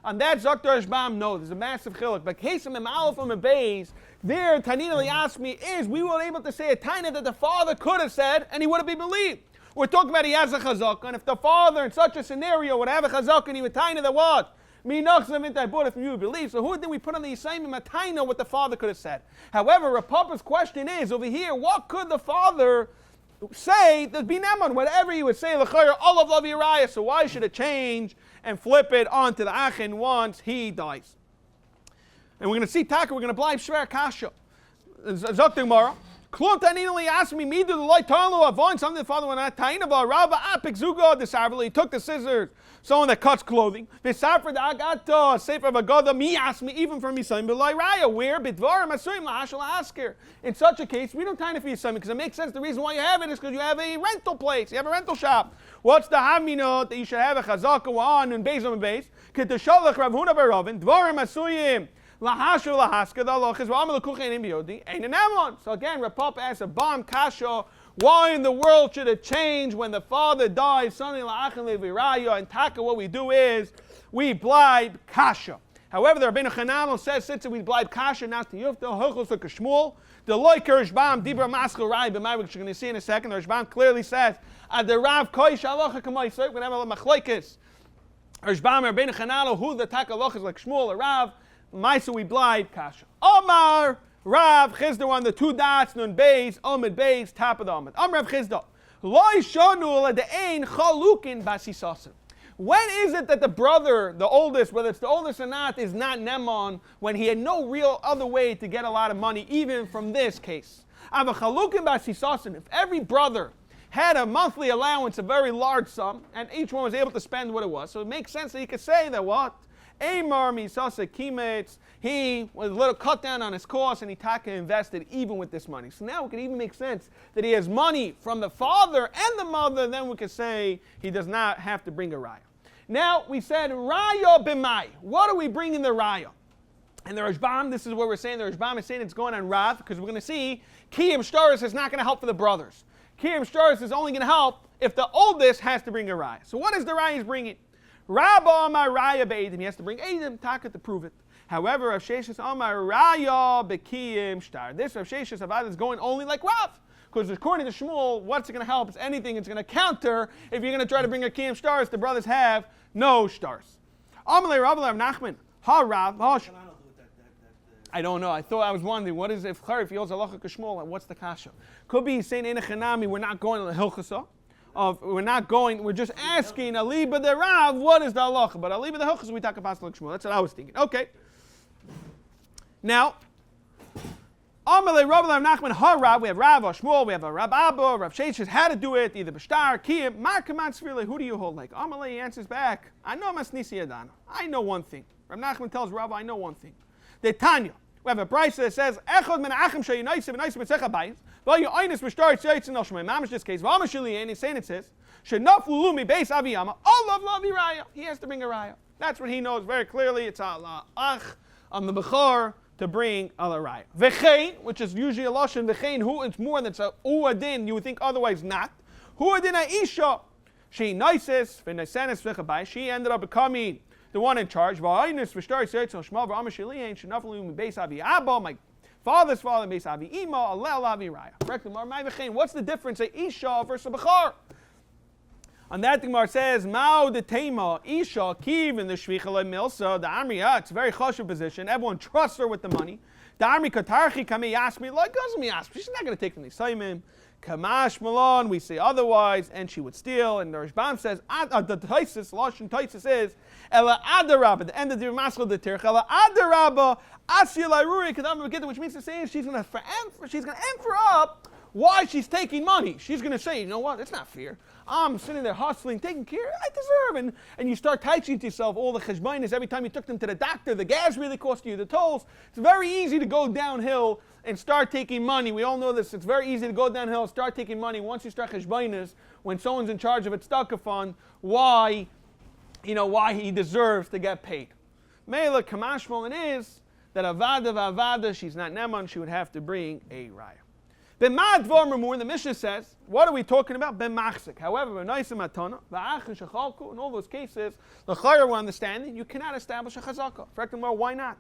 On that, Zaktar Rashbam, no, there's a massive chiluk. But case of Mem Aleph on Mebez, there, Tanina Yasmi is, we were able to say a taina that the father could have said, and he would have been believed. We're talking about he has a chazak, and if the father in such a scenario would have a chazak and he would taina that what? If you believe. So who did we put on the assignment? Mataina, what the father could have said. However, Rapapa's question is over here, what could the father say that be Neman? Whatever he would say, l'chayr olav lav yiraya. So why should it change and flip it onto the achin once he dies? And we're going to see Taka, we're going to blind Shver Kasha. Zok Gemara. Klum Taninali asked me do the light Tarlo Avon, something the father went at Tainava, Rabba Apik Zuga, the Sarvali, he took the scissors, someone that cuts clothing. The Safra the Agata, Sefer Vagada, me asked me, even for me, son, but like Raya, where Bidvar, Masuim, Lahashal Asker. In such a case, we don't taina for your son because it makes sense. The reason why you have it is because you have a rental place, you have a rental shop. What's the Hamino that you should have a Chazaka on and base on base? Ketashalach Rav Huna Baravin, Dvarim Masuyim. So again, Rapap asks a bomb kasha, why in the world should it change when the father dies? And Taka, what we do is we blind kasha. However, the Rabbeinu Chananel says since we blind kasha, now to Yufta Hilchos Kashmul, the Loiker Rishbam Dibra Maskal Rai B'mai, which you're going to see in a second. The Rishbam clearly says at the Rav Koish Halacha Kamai Sir, whenever Machlekes Rishbam Rabbeinu Chananel, who the Taka Loch is like Shmuel or Rav. Maisa we blind kasha. Omar Rav Chizda on the two dots, nun beis, Omid beis, top of the Omid. Rav Chizda. Loi shonu le'de'ein chalukin basisasim. When is it that the brother, the oldest, whether it's the oldest or not, is not Nemon when he had no real other way to get a lot of money, even from this case? Ava chalukin basisasim. If every brother had a monthly allowance, a very large sum, and each one was able to spend what it was, so it makes sense that he could say that what? Amar misasa kimetz, he was a little cut down on his cost and he taka invested even with this money. So now it can even make sense that he has money from the father and the mother, then we could say he does not have to bring a raya. Now we said raya b'mai. What are we bringing the raya? And the Rashbam, this is what we're saying, the Rashbam is saying it's going on Rav, because we're going to see Kiyam Shtaris is not going to help for the brothers. Kiyam Shtaris is only going to help if the oldest has to bring a raya. So what is the raya he's bringing? Rabba Amar Raya Be'edim. He has to bring Edim, Taka to prove it. However, Rav Sheshis Amar Raya Be'kiyim Shtar. This Rav Sheshis Avad is going only like Rav. Because according to Shmuel, what's it going to help? It's anything. It's going to counter if you're going to try to bring a Kiyim Shtars. The brothers have no Shtars. Amalei Rav Nachman. Ha Rav. I don't know. I was wondering, what is if Charif Yos Halacha Kashmul, and what's the Kasha? Could be saying in a Chanami, we're not going to the Hilchasa. We're just asking Aliba the Rav, what is the halacha? But Aliba the Hilchos, we talk about Shmuel. That's what I was thinking. Okay. Now, Amalei Rav Nachman Harav, we have Rav Shmuel, we have a Rav Abba, Rav Sheshes, how to do it, either B'shtar, Kiyim, Markaman Svirle, who do you hold like? Amalei answers back, I know Masnisi Adana. I know one thing. Rav Nachman tells Rav, I know one thing. The Tanya, we have a price that says, Echod men achim sheyinaisim v'naisim b'tzecha bayis, v'al yo'aynis b'shtar tzayitz in Oshmei. Mamish this case, v'al mashili, and he's saying it says, Shenaf lumi beis aviyama, olav lavi raya. He has to bring a raya. That's what he knows very clearly. It's Allah ach on the bechor to bring a raya. V'chein, which is usually a lashon, v'chein, who it's more than it's a uadin, you would think otherwise not. Huadin ha'isha, she noises v'naisenes v'tzecha bayis. She ended up becoming the one in charge. My father's father, Beis Avi Ima, Alel Avi Raya. What's the difference of Isha versus Bechar? On that, the Gemara says, Mao de Tema, Isha, Kiv, and the Shvichale Milsa, the Amriya, it's a very chashuv position. Everyone trusts her with the money. The Amri Katarchi Kame Yasmi, like doesn't me ask. She's not going to take from the Simon. Kamash Malon, we say otherwise, and she would steal. And the Rashbam says, the Taisis, Lashon Taisis is, Ela Adarabba, at the end of the Maskal de Tirch, Ela Adarabba, Asya Lairuri Kadam Megiddah, which means to say she's going to answer up why she's taking money. She's going to say, you know what, it's not fair. I'm sitting there hustling, taking care, I deserve. And you start teaching to yourself all the cheshbainis every time you took them to the doctor, the gas really cost you, the tolls. It's very easy to go downhill and start taking money. We all know this. It's very easy to go downhill and start taking money once you start cheshbainis, when someone's in charge of a tzedakah fund, why he deserves to get paid. Mela kamashmol, it is that avada, she's not neman, she would have to bring a raya. B'mad dvar the Mishnah says, what are we talking about? B'machzik. However, b'naisim atana, v'achin shechalku, in all those cases, the chayr we're understanding, you cannot establish a chazaka. Well, why not?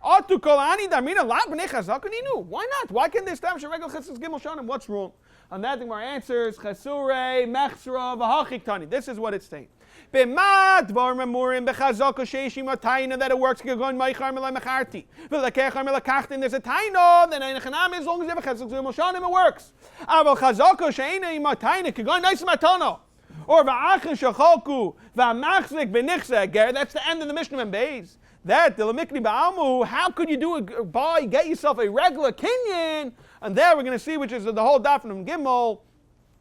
Atu kol ani darmina la b'nei chazaka ninu. Why not? Why can't they establish a regular chesed gimel shanim? What's wrong? On that thing, our answer is chasure, mechsra, v'hachik tani. This is what it's saying. B'mad dvar memurim b'chazaka sheishim atayna, that it works gegon meichar melay mecharti. V'lekechar melakachtin, there's a tayna, then ein chanam, as long as you have a chesed gimel shanim, it works. Aval chazaka sheina im atayna, gegon nice matana. Or v'achin shechalku, v'amachzik b'nichse, that's the end of the Mishnah and Bais. That, the Lamikni Ba'amu, how could you get yourself a regular kinyan? And there we're going to see, which is the whole daf from Gimel,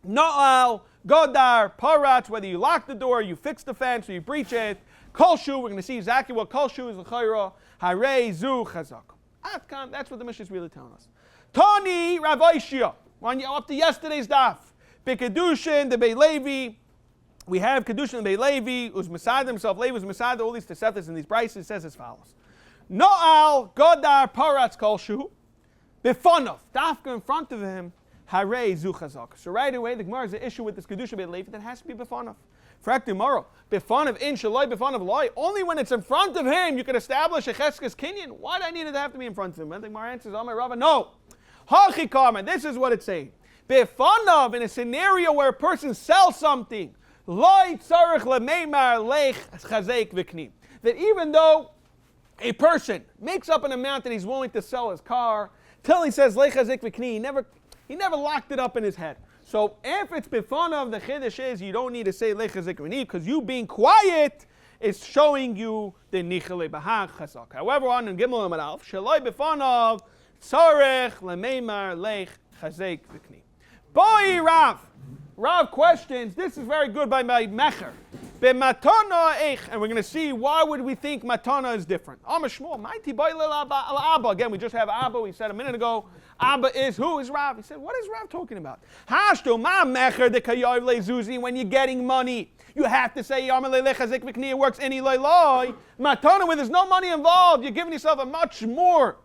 No'al, Godar, Paratz, whether you lock the door, you fix the fence, or you breach it. Kolshu, we're going to see exactly what Kolshu is, the Chayra, Harei, Zu, Chazak. That's what the Mishnah is really telling us. Tani, Rav Aishia, up to yesterday's daf. Bekedushin, the Beit Levi. We have Kedushin and Beit Levi, who's Masada himself, Levi was Masada, all these Toseftas and these Brises, says as follows. No'al, Godar, Paratz, Kolshu, Befonov, Dafka in front of him, Harei, Zu, Chazak. So right away, the Gemara has an issue with this Kedushin Beit Levi that has to be Befonov. Frak tomorrow, Befonov in Shaloi, Befonov Loi, only when it's in front of him you can establish a Cheskes Kinyan. Why do I need it to have to be in front of him? I think my answer is, my Rava, no. Hachikama, this is what it's saying. Befonov, in a scenario where a person sells something, that even though a person makes up an amount that he's willing to sell his car, till he says he never locked it up in his head. So if it's bifanav, the chiddush is you don't need to say because you being quiet is showing you the nichale bahag chazak. However, on Gimel Amar Alf, shaloi bifanav tzarech lemeimar lech chazek v'kni. Boy Rav questions, this is very good by my mecher. B'matana eich, and we're going to see why would we think matana is different. Amashmol, mighty boy Abba. Again, we just have Abba. We said a minute ago, Abba is who? Is Rav. He said, what is Rav talking about? Hashto ma mecher de kayav lezuzi. When you're getting money, you have to say yamalei lechazik v'kni. It works any loy. Matana, when there's no money involved, you're giving yourself a much more,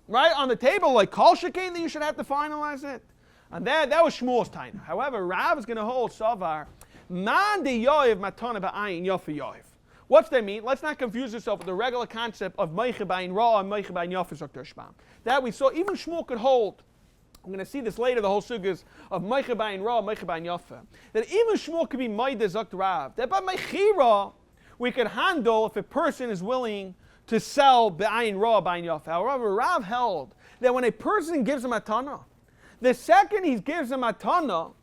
right, on the table, like kol shekain, that you should have to finalize it. And that was Shmuel's time. However, Rav is going to hold Savar, man de yoiv matana ba'ayin yofi yoiv. What's that mean? Let's not confuse yourself with the regular concept of meiche ba'ayin ra and meiche ba'ayin yofi Dr. Shbam. That we saw, even Shmuel could hold. I'm going to see this later, the whole sugas of meiche ba'ayin ra, meiche ba'ayin yofi. That even Shmuel could be meide Dr. Rav. That by meichira, we could handle if a person is willing to sell ba'ayin ra, ba'ayin yofi. However, Rav held that when a person gives a matana, the second he gives a matana,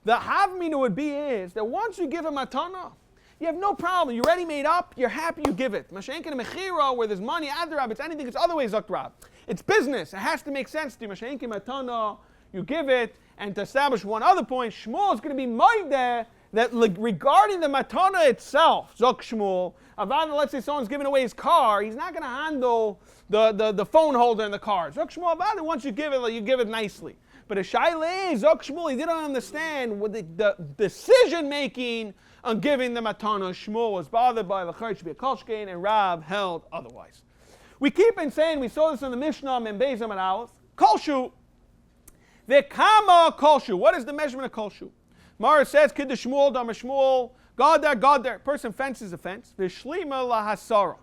the havmina would be is that once you give a matana, you have no problem. You're already made up. You're happy. You give it. Mashenkin and mechira, where there's money, adrab, it's anything. It's other ways zakrab. It's business. It has to make sense to you. Mashenkin matana, you give it. And to establish one other point, Shmuel is going to be moideh that regarding the matana itself, Zok Shmuel, Avada, let's say someone's giving away his car, he's not going to handle the phone holder in the car. Zok Shmuel, Avada, once you give it nicely. But a shayle, Zok Shmuel, he didn't understand what the decision making on giving the matana. Shmuel was bothered by the church to be a kolshkein, and Rav held otherwise. We keep on saying, we saw this in the Mishnah in Beis Medrash Ohr Chaim, kolshu, v'kama kolshu. What is the measurement of kolshu? Mara says, Kid the Shmuel, Dama Shmuel, God there. Person fences a fence. V'shlima la hasara.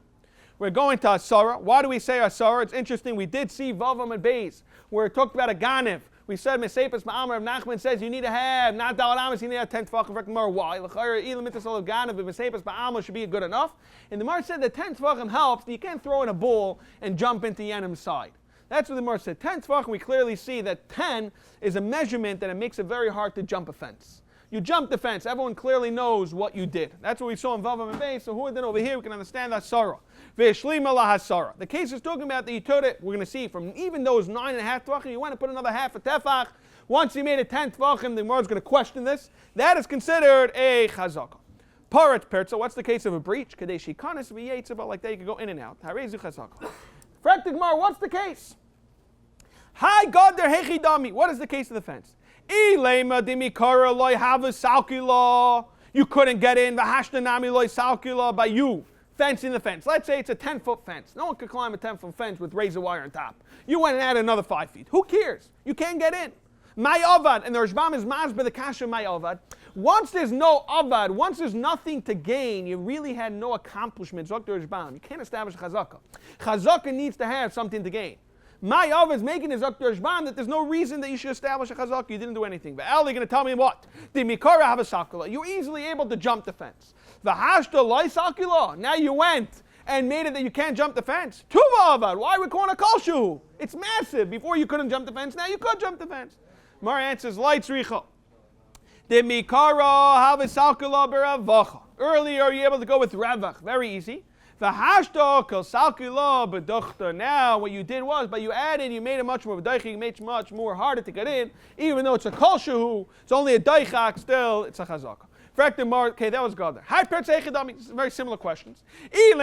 We're going to hasara. Why do we say hasara? It's interesting. We did see Bava and Bais, where it talked about a ganev. We said, Mesepes Ma'amar of Nachman says you need to have, not Dal Adamas, you need to have 10 tefachim for Gemara. Why? L'chayr, ilam mitzvah of ganev, but Mesepes Ma'amar should be good enough. And the Mar said the 10 tefachim helps, you can't throw in a bull and jump into the enemy's side. That's what the Gemara said. 10 tvachim, we clearly see that 10 is a measurement that it makes it very hard to jump a fence. You jump the fence. Everyone clearly knows what you did. That's what we saw in Bava and Bais. So who then over here we can understand that Sarah. Ve'shlima la hasara. The case is talking about that you told it. We're going to see from even those 9.5 tvachim, you want to put another half a tefach. Once you made a 10 tvachim, the Gemara is going to question this. That is considered a chazaka. Parat perza. What's the case of a breach? Kadeshi kanis v'yetzah. Like that, you can go in and out. Harezu chazaka. Frak the Gemara. What's the case? Hi God der hechi dami. What is the case of the fence? You couldn't get in by you fencing the fence. Let's say it's a 10-foot fence. No one could climb a 10-foot fence with razor wire on top. You went and added another 5 feet. Who cares? You can't get in. My avad, and the Rashbam is masber the kasha my avad. Once there's no avad, once there's nothing to gain, you really had no accomplishment. Zok the Rashbam. You can't establish a chazaka. Chazaka needs to have something to gain. My Av is making his Dr. Shban that there's no reason that you should establish a chazaka. You didn't do anything. But Ali, you're going to tell me what? The Mikara have a sakula. You're easily able to jump the fence. The Hashta loy sakula. Now you went and made it that you can't jump the fence. Tuva avad. Why are we calling a kolshu? It's massive. Before you couldn't jump the fence. Now you could jump the fence. Mar answers lights richa. The Mikara have a sakula beravacha. Earlier you're able to go with ravach. Very easy. Now what you did was, but you added, you made it much more daichik, you made it much more harder to get in, even though it's a kol shehu, it's only a daichak, still it's a chazaka. Okay, that was God. Hi, very similar questions. Very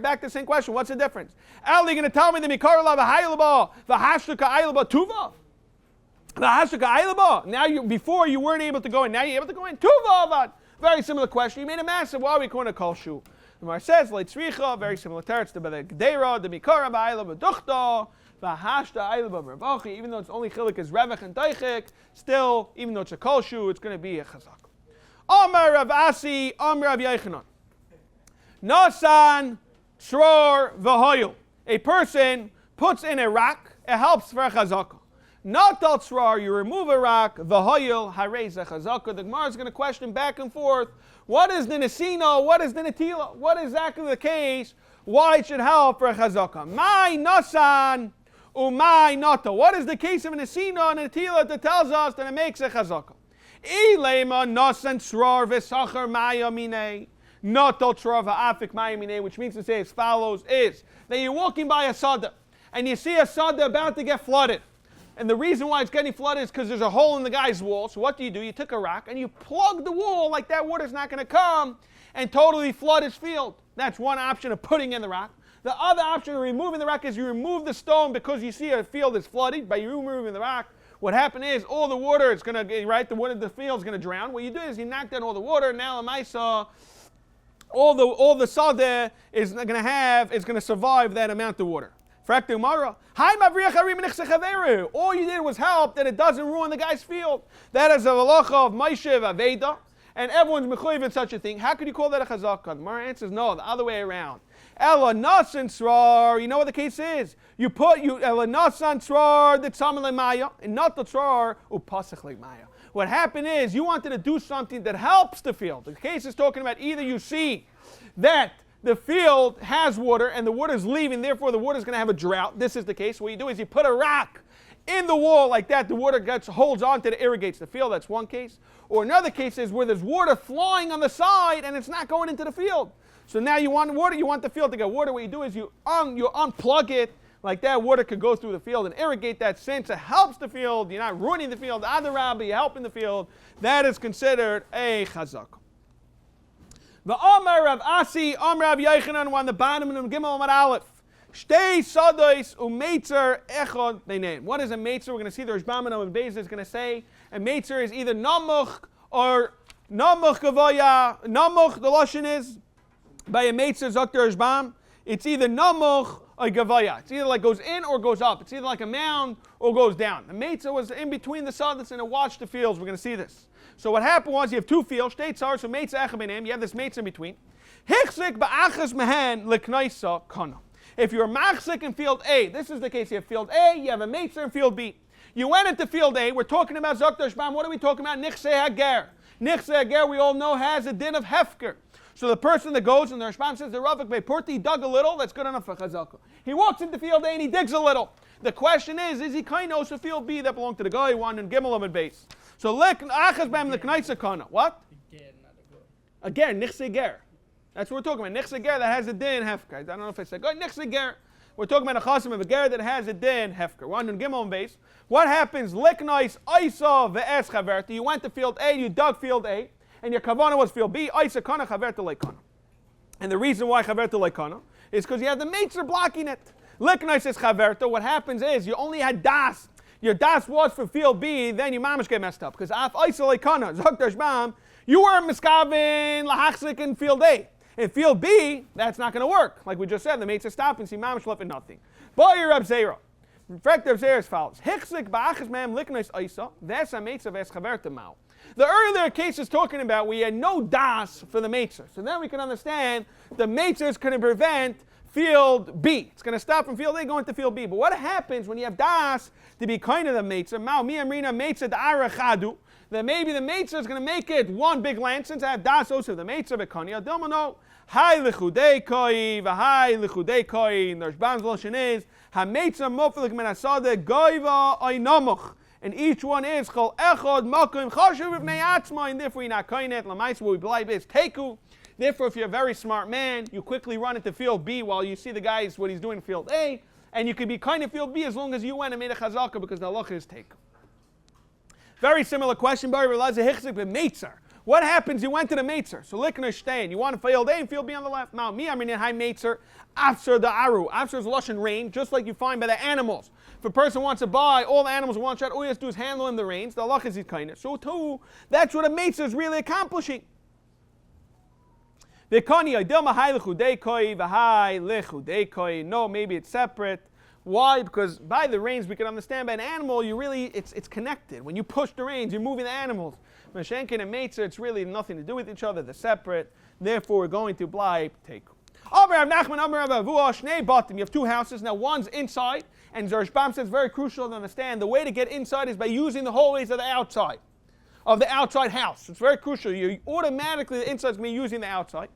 back to the same question. What's the difference? Ali, going to tell me the mikara lava haylaba, the hashtuka aylaba tuva. The hashtuka aylaba. Now before you weren't able to go in, now you're able to go in. Tuva avad. Very similar question. You made a massive. Why are we calling a kol shu? The Gemara says, "Leitzricha." Very similar teretz to the Gedera, the Mikara ba'ayla b'duchta, v'hashta ayla b'mervachi. Even though it's only chilik is revach and daichik, still, even though it's a kol shu, it's going to be a chazak. Amar Rav Asi, Amar Rav Yechanan. Nasan tzror v'hoyel. A person puts in a rock. It helps for a chazaka. Not al tzrar, you remove a rock, v'hoyel hareza chazaka. The Gemara is going to question back and forth, what is the nesino, what is the netila, what is exactly the case, why it should help for a chazaka. My nasan, umay nata. What is the case of a nesino and a netila that tells us that it makes a chazaka? Ilema nasan tzrar v'sachar maya minei, not al tzrar v'afik maya minei, which means to say as follows, is that you're walking by a sada, and you see a sada about to get flooded. And the reason why it's getting flooded is because there's a hole in the guy's wall. So what do? You took a rock and you plug the wall like that water's not going to come and totally flood his field. That's one option of putting in the rock. The other option of removing the rock is you remove the stone because you see a field is flooded. By you removing the rock, what happened is all the water is going to, right, the field is going to drown. What you do is you knock down all the water. Now Amaisa, all the sadeh is going to survive that amount of water. All you did was help that it doesn't ruin the guy's field. That is a halacha of Moshe Aveda, and everyone's mechuyev in such a thing. How could you call that a chazaka? The Gemara answers no, the other way around. Ela nasan tzrar. You know what the case is? You ela nasan tzrar the tzaman lemaya, and not the tzrar upasach lemaya. What happened is you wanted to do something that helps the field. The case is talking about either you see that the field has water and the water is leaving, therefore the water is going to have a drought. This is the case. What you do is you put a rock in the wall like that, the water holds on to it, irrigates the field. That's one case. Or another case is where there's water flowing on the side and it's not going into the field. So now you want water, you want the field to get water. What you do is you unplug it like that, water could go through the field and irrigate that since it helps the field. You're not ruining the field. Adarabah, you're helping the field. That is considered a chazak. The Amar Rav Asi, Amar Rav Yechanan, on the bottom of the Gimel Amar Aleph. Shtei sadois umeitzer echad leinen. What is a meitzer? We're going to see the Rashbam and Bais is going to say a meitzer is either namuch or namuch gavaya. Namuch, the lashon is by a meitzer Dr. Rashbam. It's either namuch or gavaya. It's either like goes in or goes up. It's either like a mound or goes down. The meitzer was in between the sadas and it watched the fields. We're going to see this. So what happened was you have two fields, shtei tzar, so meitzer echad b'neim. You have this meitzer in between. Hichzik ba'achas mehen leknaisa kana. If you're machzik in field A, this is the case. You have field A, you have a meitzer in field B. You went into field A, we're talking about Zok Shbam. What are we talking about? Nichsei Hager. Nichse Ger, we all know, has a din of hefker. So the person that goes, and the Rashbam says, the Ravik Beipurti dug a little, that's good enough for Chazaka. He walks into field A and he digs a little. The question is he kainos a field B that belonged to the guy who wanted Gimel Amid base? So achas bam leknaisa kana. What? Again, nichse ger. That's what we're talking about. Nichse ger that has a din hefker. I don't know if I said nichse ger. We're talking about a chasim of a ger that has a din hefker. One on Gimel Amid base. What happens? Leknais isa ve'es chaverta. You went to field A, you dug field A, and your kavana was field B. Isa kana chaverta lekana. And the reason why chaverta lekana is because you have the mates blocking it. Leknais is chaverta. What happens is you only had das. Your das was for field B, then your mamash get messed up. Because af isa lekana, zok dashbam, you were miskavin lahachzik in field A. In field B, that's not going to work. Like we just said, the mates are stopping, see mamash left and nothing. But your Reb Zera. In fact, Reb Zera is follows. Hichzik ba'achas ma'am liknais isa, that's a mates of es chaverta mao. The earlier case is talking about we had no das for the mates. So then we can understand the mates is going to prevent field B. It's going to stop from field A going to field B. But what happens when you have das to be kind of the matzah? Mao mi amrina matzah da'ara chadu. Then maybe the matzah is going to make it one big land. Since I have das also the matzah bekani adilmano. Hai lichudei koi v'hai lichudei koi. And the Rashbam's lashon is ha matzah mofilik min asada goiva oinamuch. And each one is chol echod makim chashuv v'nei atzma. And therefore you're not kainet lamaisa what we believe is teku. Therefore, if you're a very smart man, you quickly run into field B while you see the guys what he's doing in field A, and you could be kind of field B as long as you went and made a chazaka because the halacha is take. Very similar question, Bari Relaza Hichzik but Meitzer. What happens? You went to the Meitzer, so Likner Shtein. You want to field A and field B on the left. Now, me, I mean, high Meitzer, Afser the Aru. Afser is lush and rain, just like you find by the animals. If a person wants to buy all the animals in one shot, all he has to do is handle in the reins. The halacha is his kindness. So, too, that's what a Meitzer is really accomplishing. No, maybe it's separate. Why? Because by the reins we can understand by an animal, it's connected. When you push the reins, you're moving the animals. Mashenkin and Meitzer, it's really nothing to do with each other. They're separate. Therefore, we're going to blipe take. You have two houses. Now, one's inside, and Rashbam says it's very crucial to understand. The way to get inside is by using the hallways of the outside house. It's very crucial. You automatically, the inside's going to be using the outside.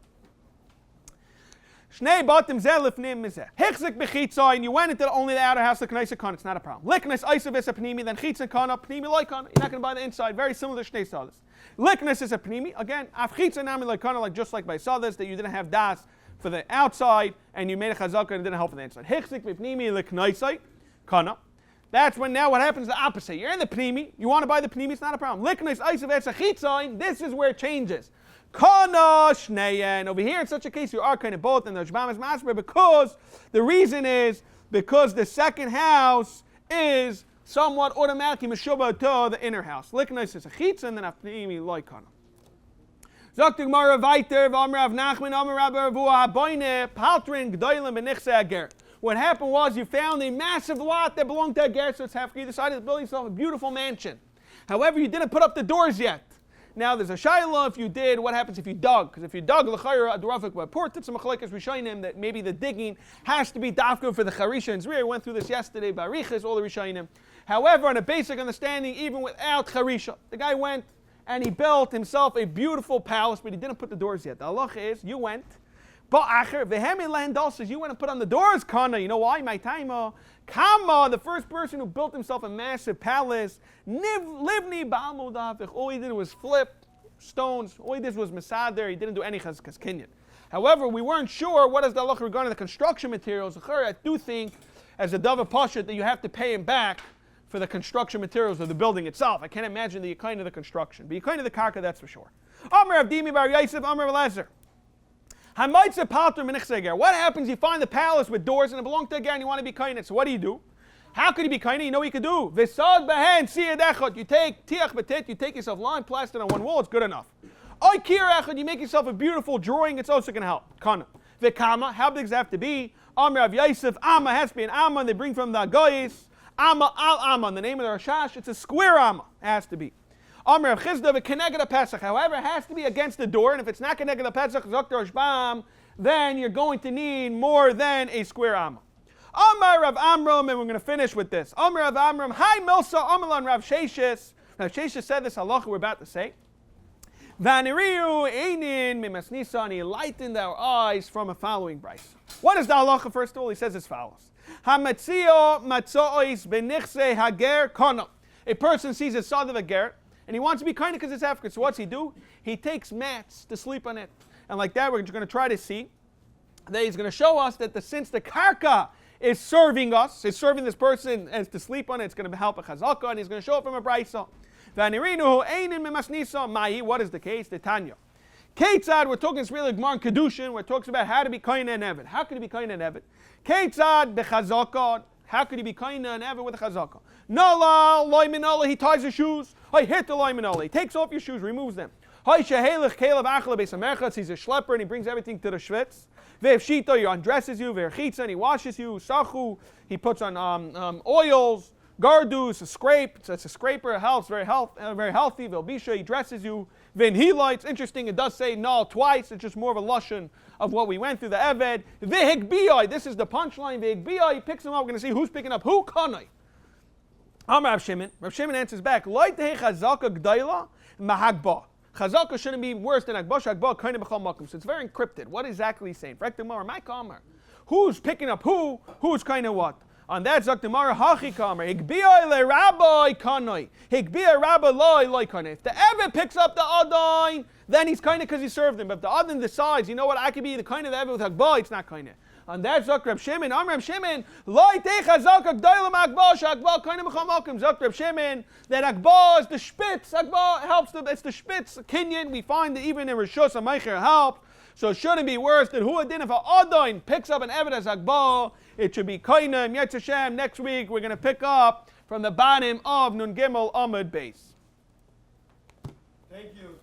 Shnei batim zeh lifnim mizeh. Hichzik b'chitza, and you went into only the outer house, the k'naisa kana, it's not a problem. Liknes isa v'es a pnimi, then chitza kana, pnimi loy kana. You're not going to buy the inside. Very similar to Shnei Sadas. Liknes is a pnimi, again, af chitza nami loy kana, like just like by Sadas, that you didn't have das for the outside, and you made a chazaka and it didn't help for the inside. Hichzik b'pnimi l'knaisa kana. That's when now what happens the opposite. You're in the pnimi, you want to buy the pnimi, it's not a problem. Liknes isa v'es a chitza, this is where it changes. Kana shneyen. Over here, in such a case, you are kind of both, and the Rashbam is masber because the reason is because the second house is somewhat automatically meshubah to the inner house. Liknais is a chitza, and then afnimi loy kana. Zaktig mara vayter v'amrav nachman amrav ervua haboyne paltrin gdoilim b'nichse ager. What happened was you found a massive lot that belonged to a ger, so it's half. You decided to build yourself a beautiful mansion. However, you didn't put up the doors yet. Now there's a shayla if you did. What happens if you dug? Because if you dug l'chayra adrafik b'port, it's a machlekes rishonim that maybe the digging has to be dafka for the charisha and zriyah. We went through this yesterday by Riches, all the rishonim. However, on a basic understanding, even without charisha, the guy went and he built himself a beautiful palace, but he didn't put the doors yet. The halacha is you went, ba'acher v'hemi landal says you went and put on the doors. Kana, you know why? My taima. Kama, the first person who built himself a massive palace, livni ba'amudafich. All he did was flip stones. All he did was masader. He didn't do any chazkas kinyan. However, we weren't sure what is the halacha regarding the construction materials. I do think, as a dava pashat, that you have to pay him back for the construction materials of the building itself. I can't imagine the kind of the construction, but kind of the karka, that's for sure. Amr Avdimi bar Yosef, Amr Lezer. What happens? You find the palace with doors and it belongs to a guy and you want to be kind. So what do? How could he be kind? You know what you could do. You take tiach betit, you take yourself line plastered on one wall, it's good enough. You make yourself a beautiful drawing, it's also going to help. Kana. V'kama, how big does it have to be? Amr Rav Yosef, Amma has to be an Amma, they bring from the Goyis. Amma al Amma, the name of the Rashash, it's a square Amma, it has to be. Amr Rav Chizda v'keneged a Pesach. However, it has to be against the door, and if it's not keneged a Pesach, Zokter Rashbam, then you're going to need more than a square Amma. Amar Rav Amram, and we're going to finish with this. Amar Rav Amram, Hi Milsa, Amalan Rav Sheshis. Rav Sheshis said this halacha we're about to say. Vaniriu einin mimasnisa, and he lightened our eyes from a following Bais. What is the halacha? First of all, he says as follows: Hamatzio matzois benichse hager kono. A person sees a son of a ger, and he wants to be kind because it's African. So what's he do? He takes mats to sleep on it, and like that, we're going to try to see that he's going to show us that since the karka is serving us, is serving this person as to sleep on it, it's going to help a chazaka, and he's going to show it from a brayso. What is the case? The Tanya. Ketzad, we're talking really Gemara and Kedushin, where it talks about how to be kind and evet. How could he be kind and evet? Ketzad bechazaka. How could he be kind and evet with a chazaka? Nala loy minala. He ties his shoes. He hit the loy minala. He takes off your shoes, removes them. He's a shlepper and he brings everything to the shvitz. Ve'efshita, he undresses you. Ve'erchitza, and he washes you. Sachu, he puts on oils. Gardus, a scrape. It's a scraper. It helps. Very healthy. Velbisha, he dresses you. Vinhila, it's interesting. It does say null twice. It's just more of a lashon of what we went through. The eved. Vehigbiai, this is the punchline. Vehigbiai, he picks him up. We're going to see who's picking up who. Kanai. Rav Shimon. Rav Shimon answers back. Loit tehe chazaka gdaila mahagba. Chazaka shouldn't be worse than Akbash Akba kind of b'chol makom. So it's very encrypted. What exactly he's saying? My kamer. Who's picking up who? Who's kind of what? On that Zaktimara Hachi Kamer. Higbiyai le Rabbi Kanoi. Higbiyai Rabbi Loi Kanoi. If the Eved picks up the Adain, then he's kind of because he served him. But if the Adain decides, you know what, I could be the kind of Eved with Hagbah, it's not kind of. On that Zak Reb Shimon, Reb Shimon, Loi Techa Zak Agdaila Makbash Akbah kind of Mechamakim. Zak Reb Shimon, that Akbah is the Spitz. Akbah helps it's the Spitz Kinyan. We find that even in Rishus and Meicher help. So it shouldn't be worse than who adin if a Adain picks up an Eved as Akbah. It should be Kainam, Yetz Hashem. Next week we're going to pick up from the bottom of Nun Gimel Amud Bais. Thank you.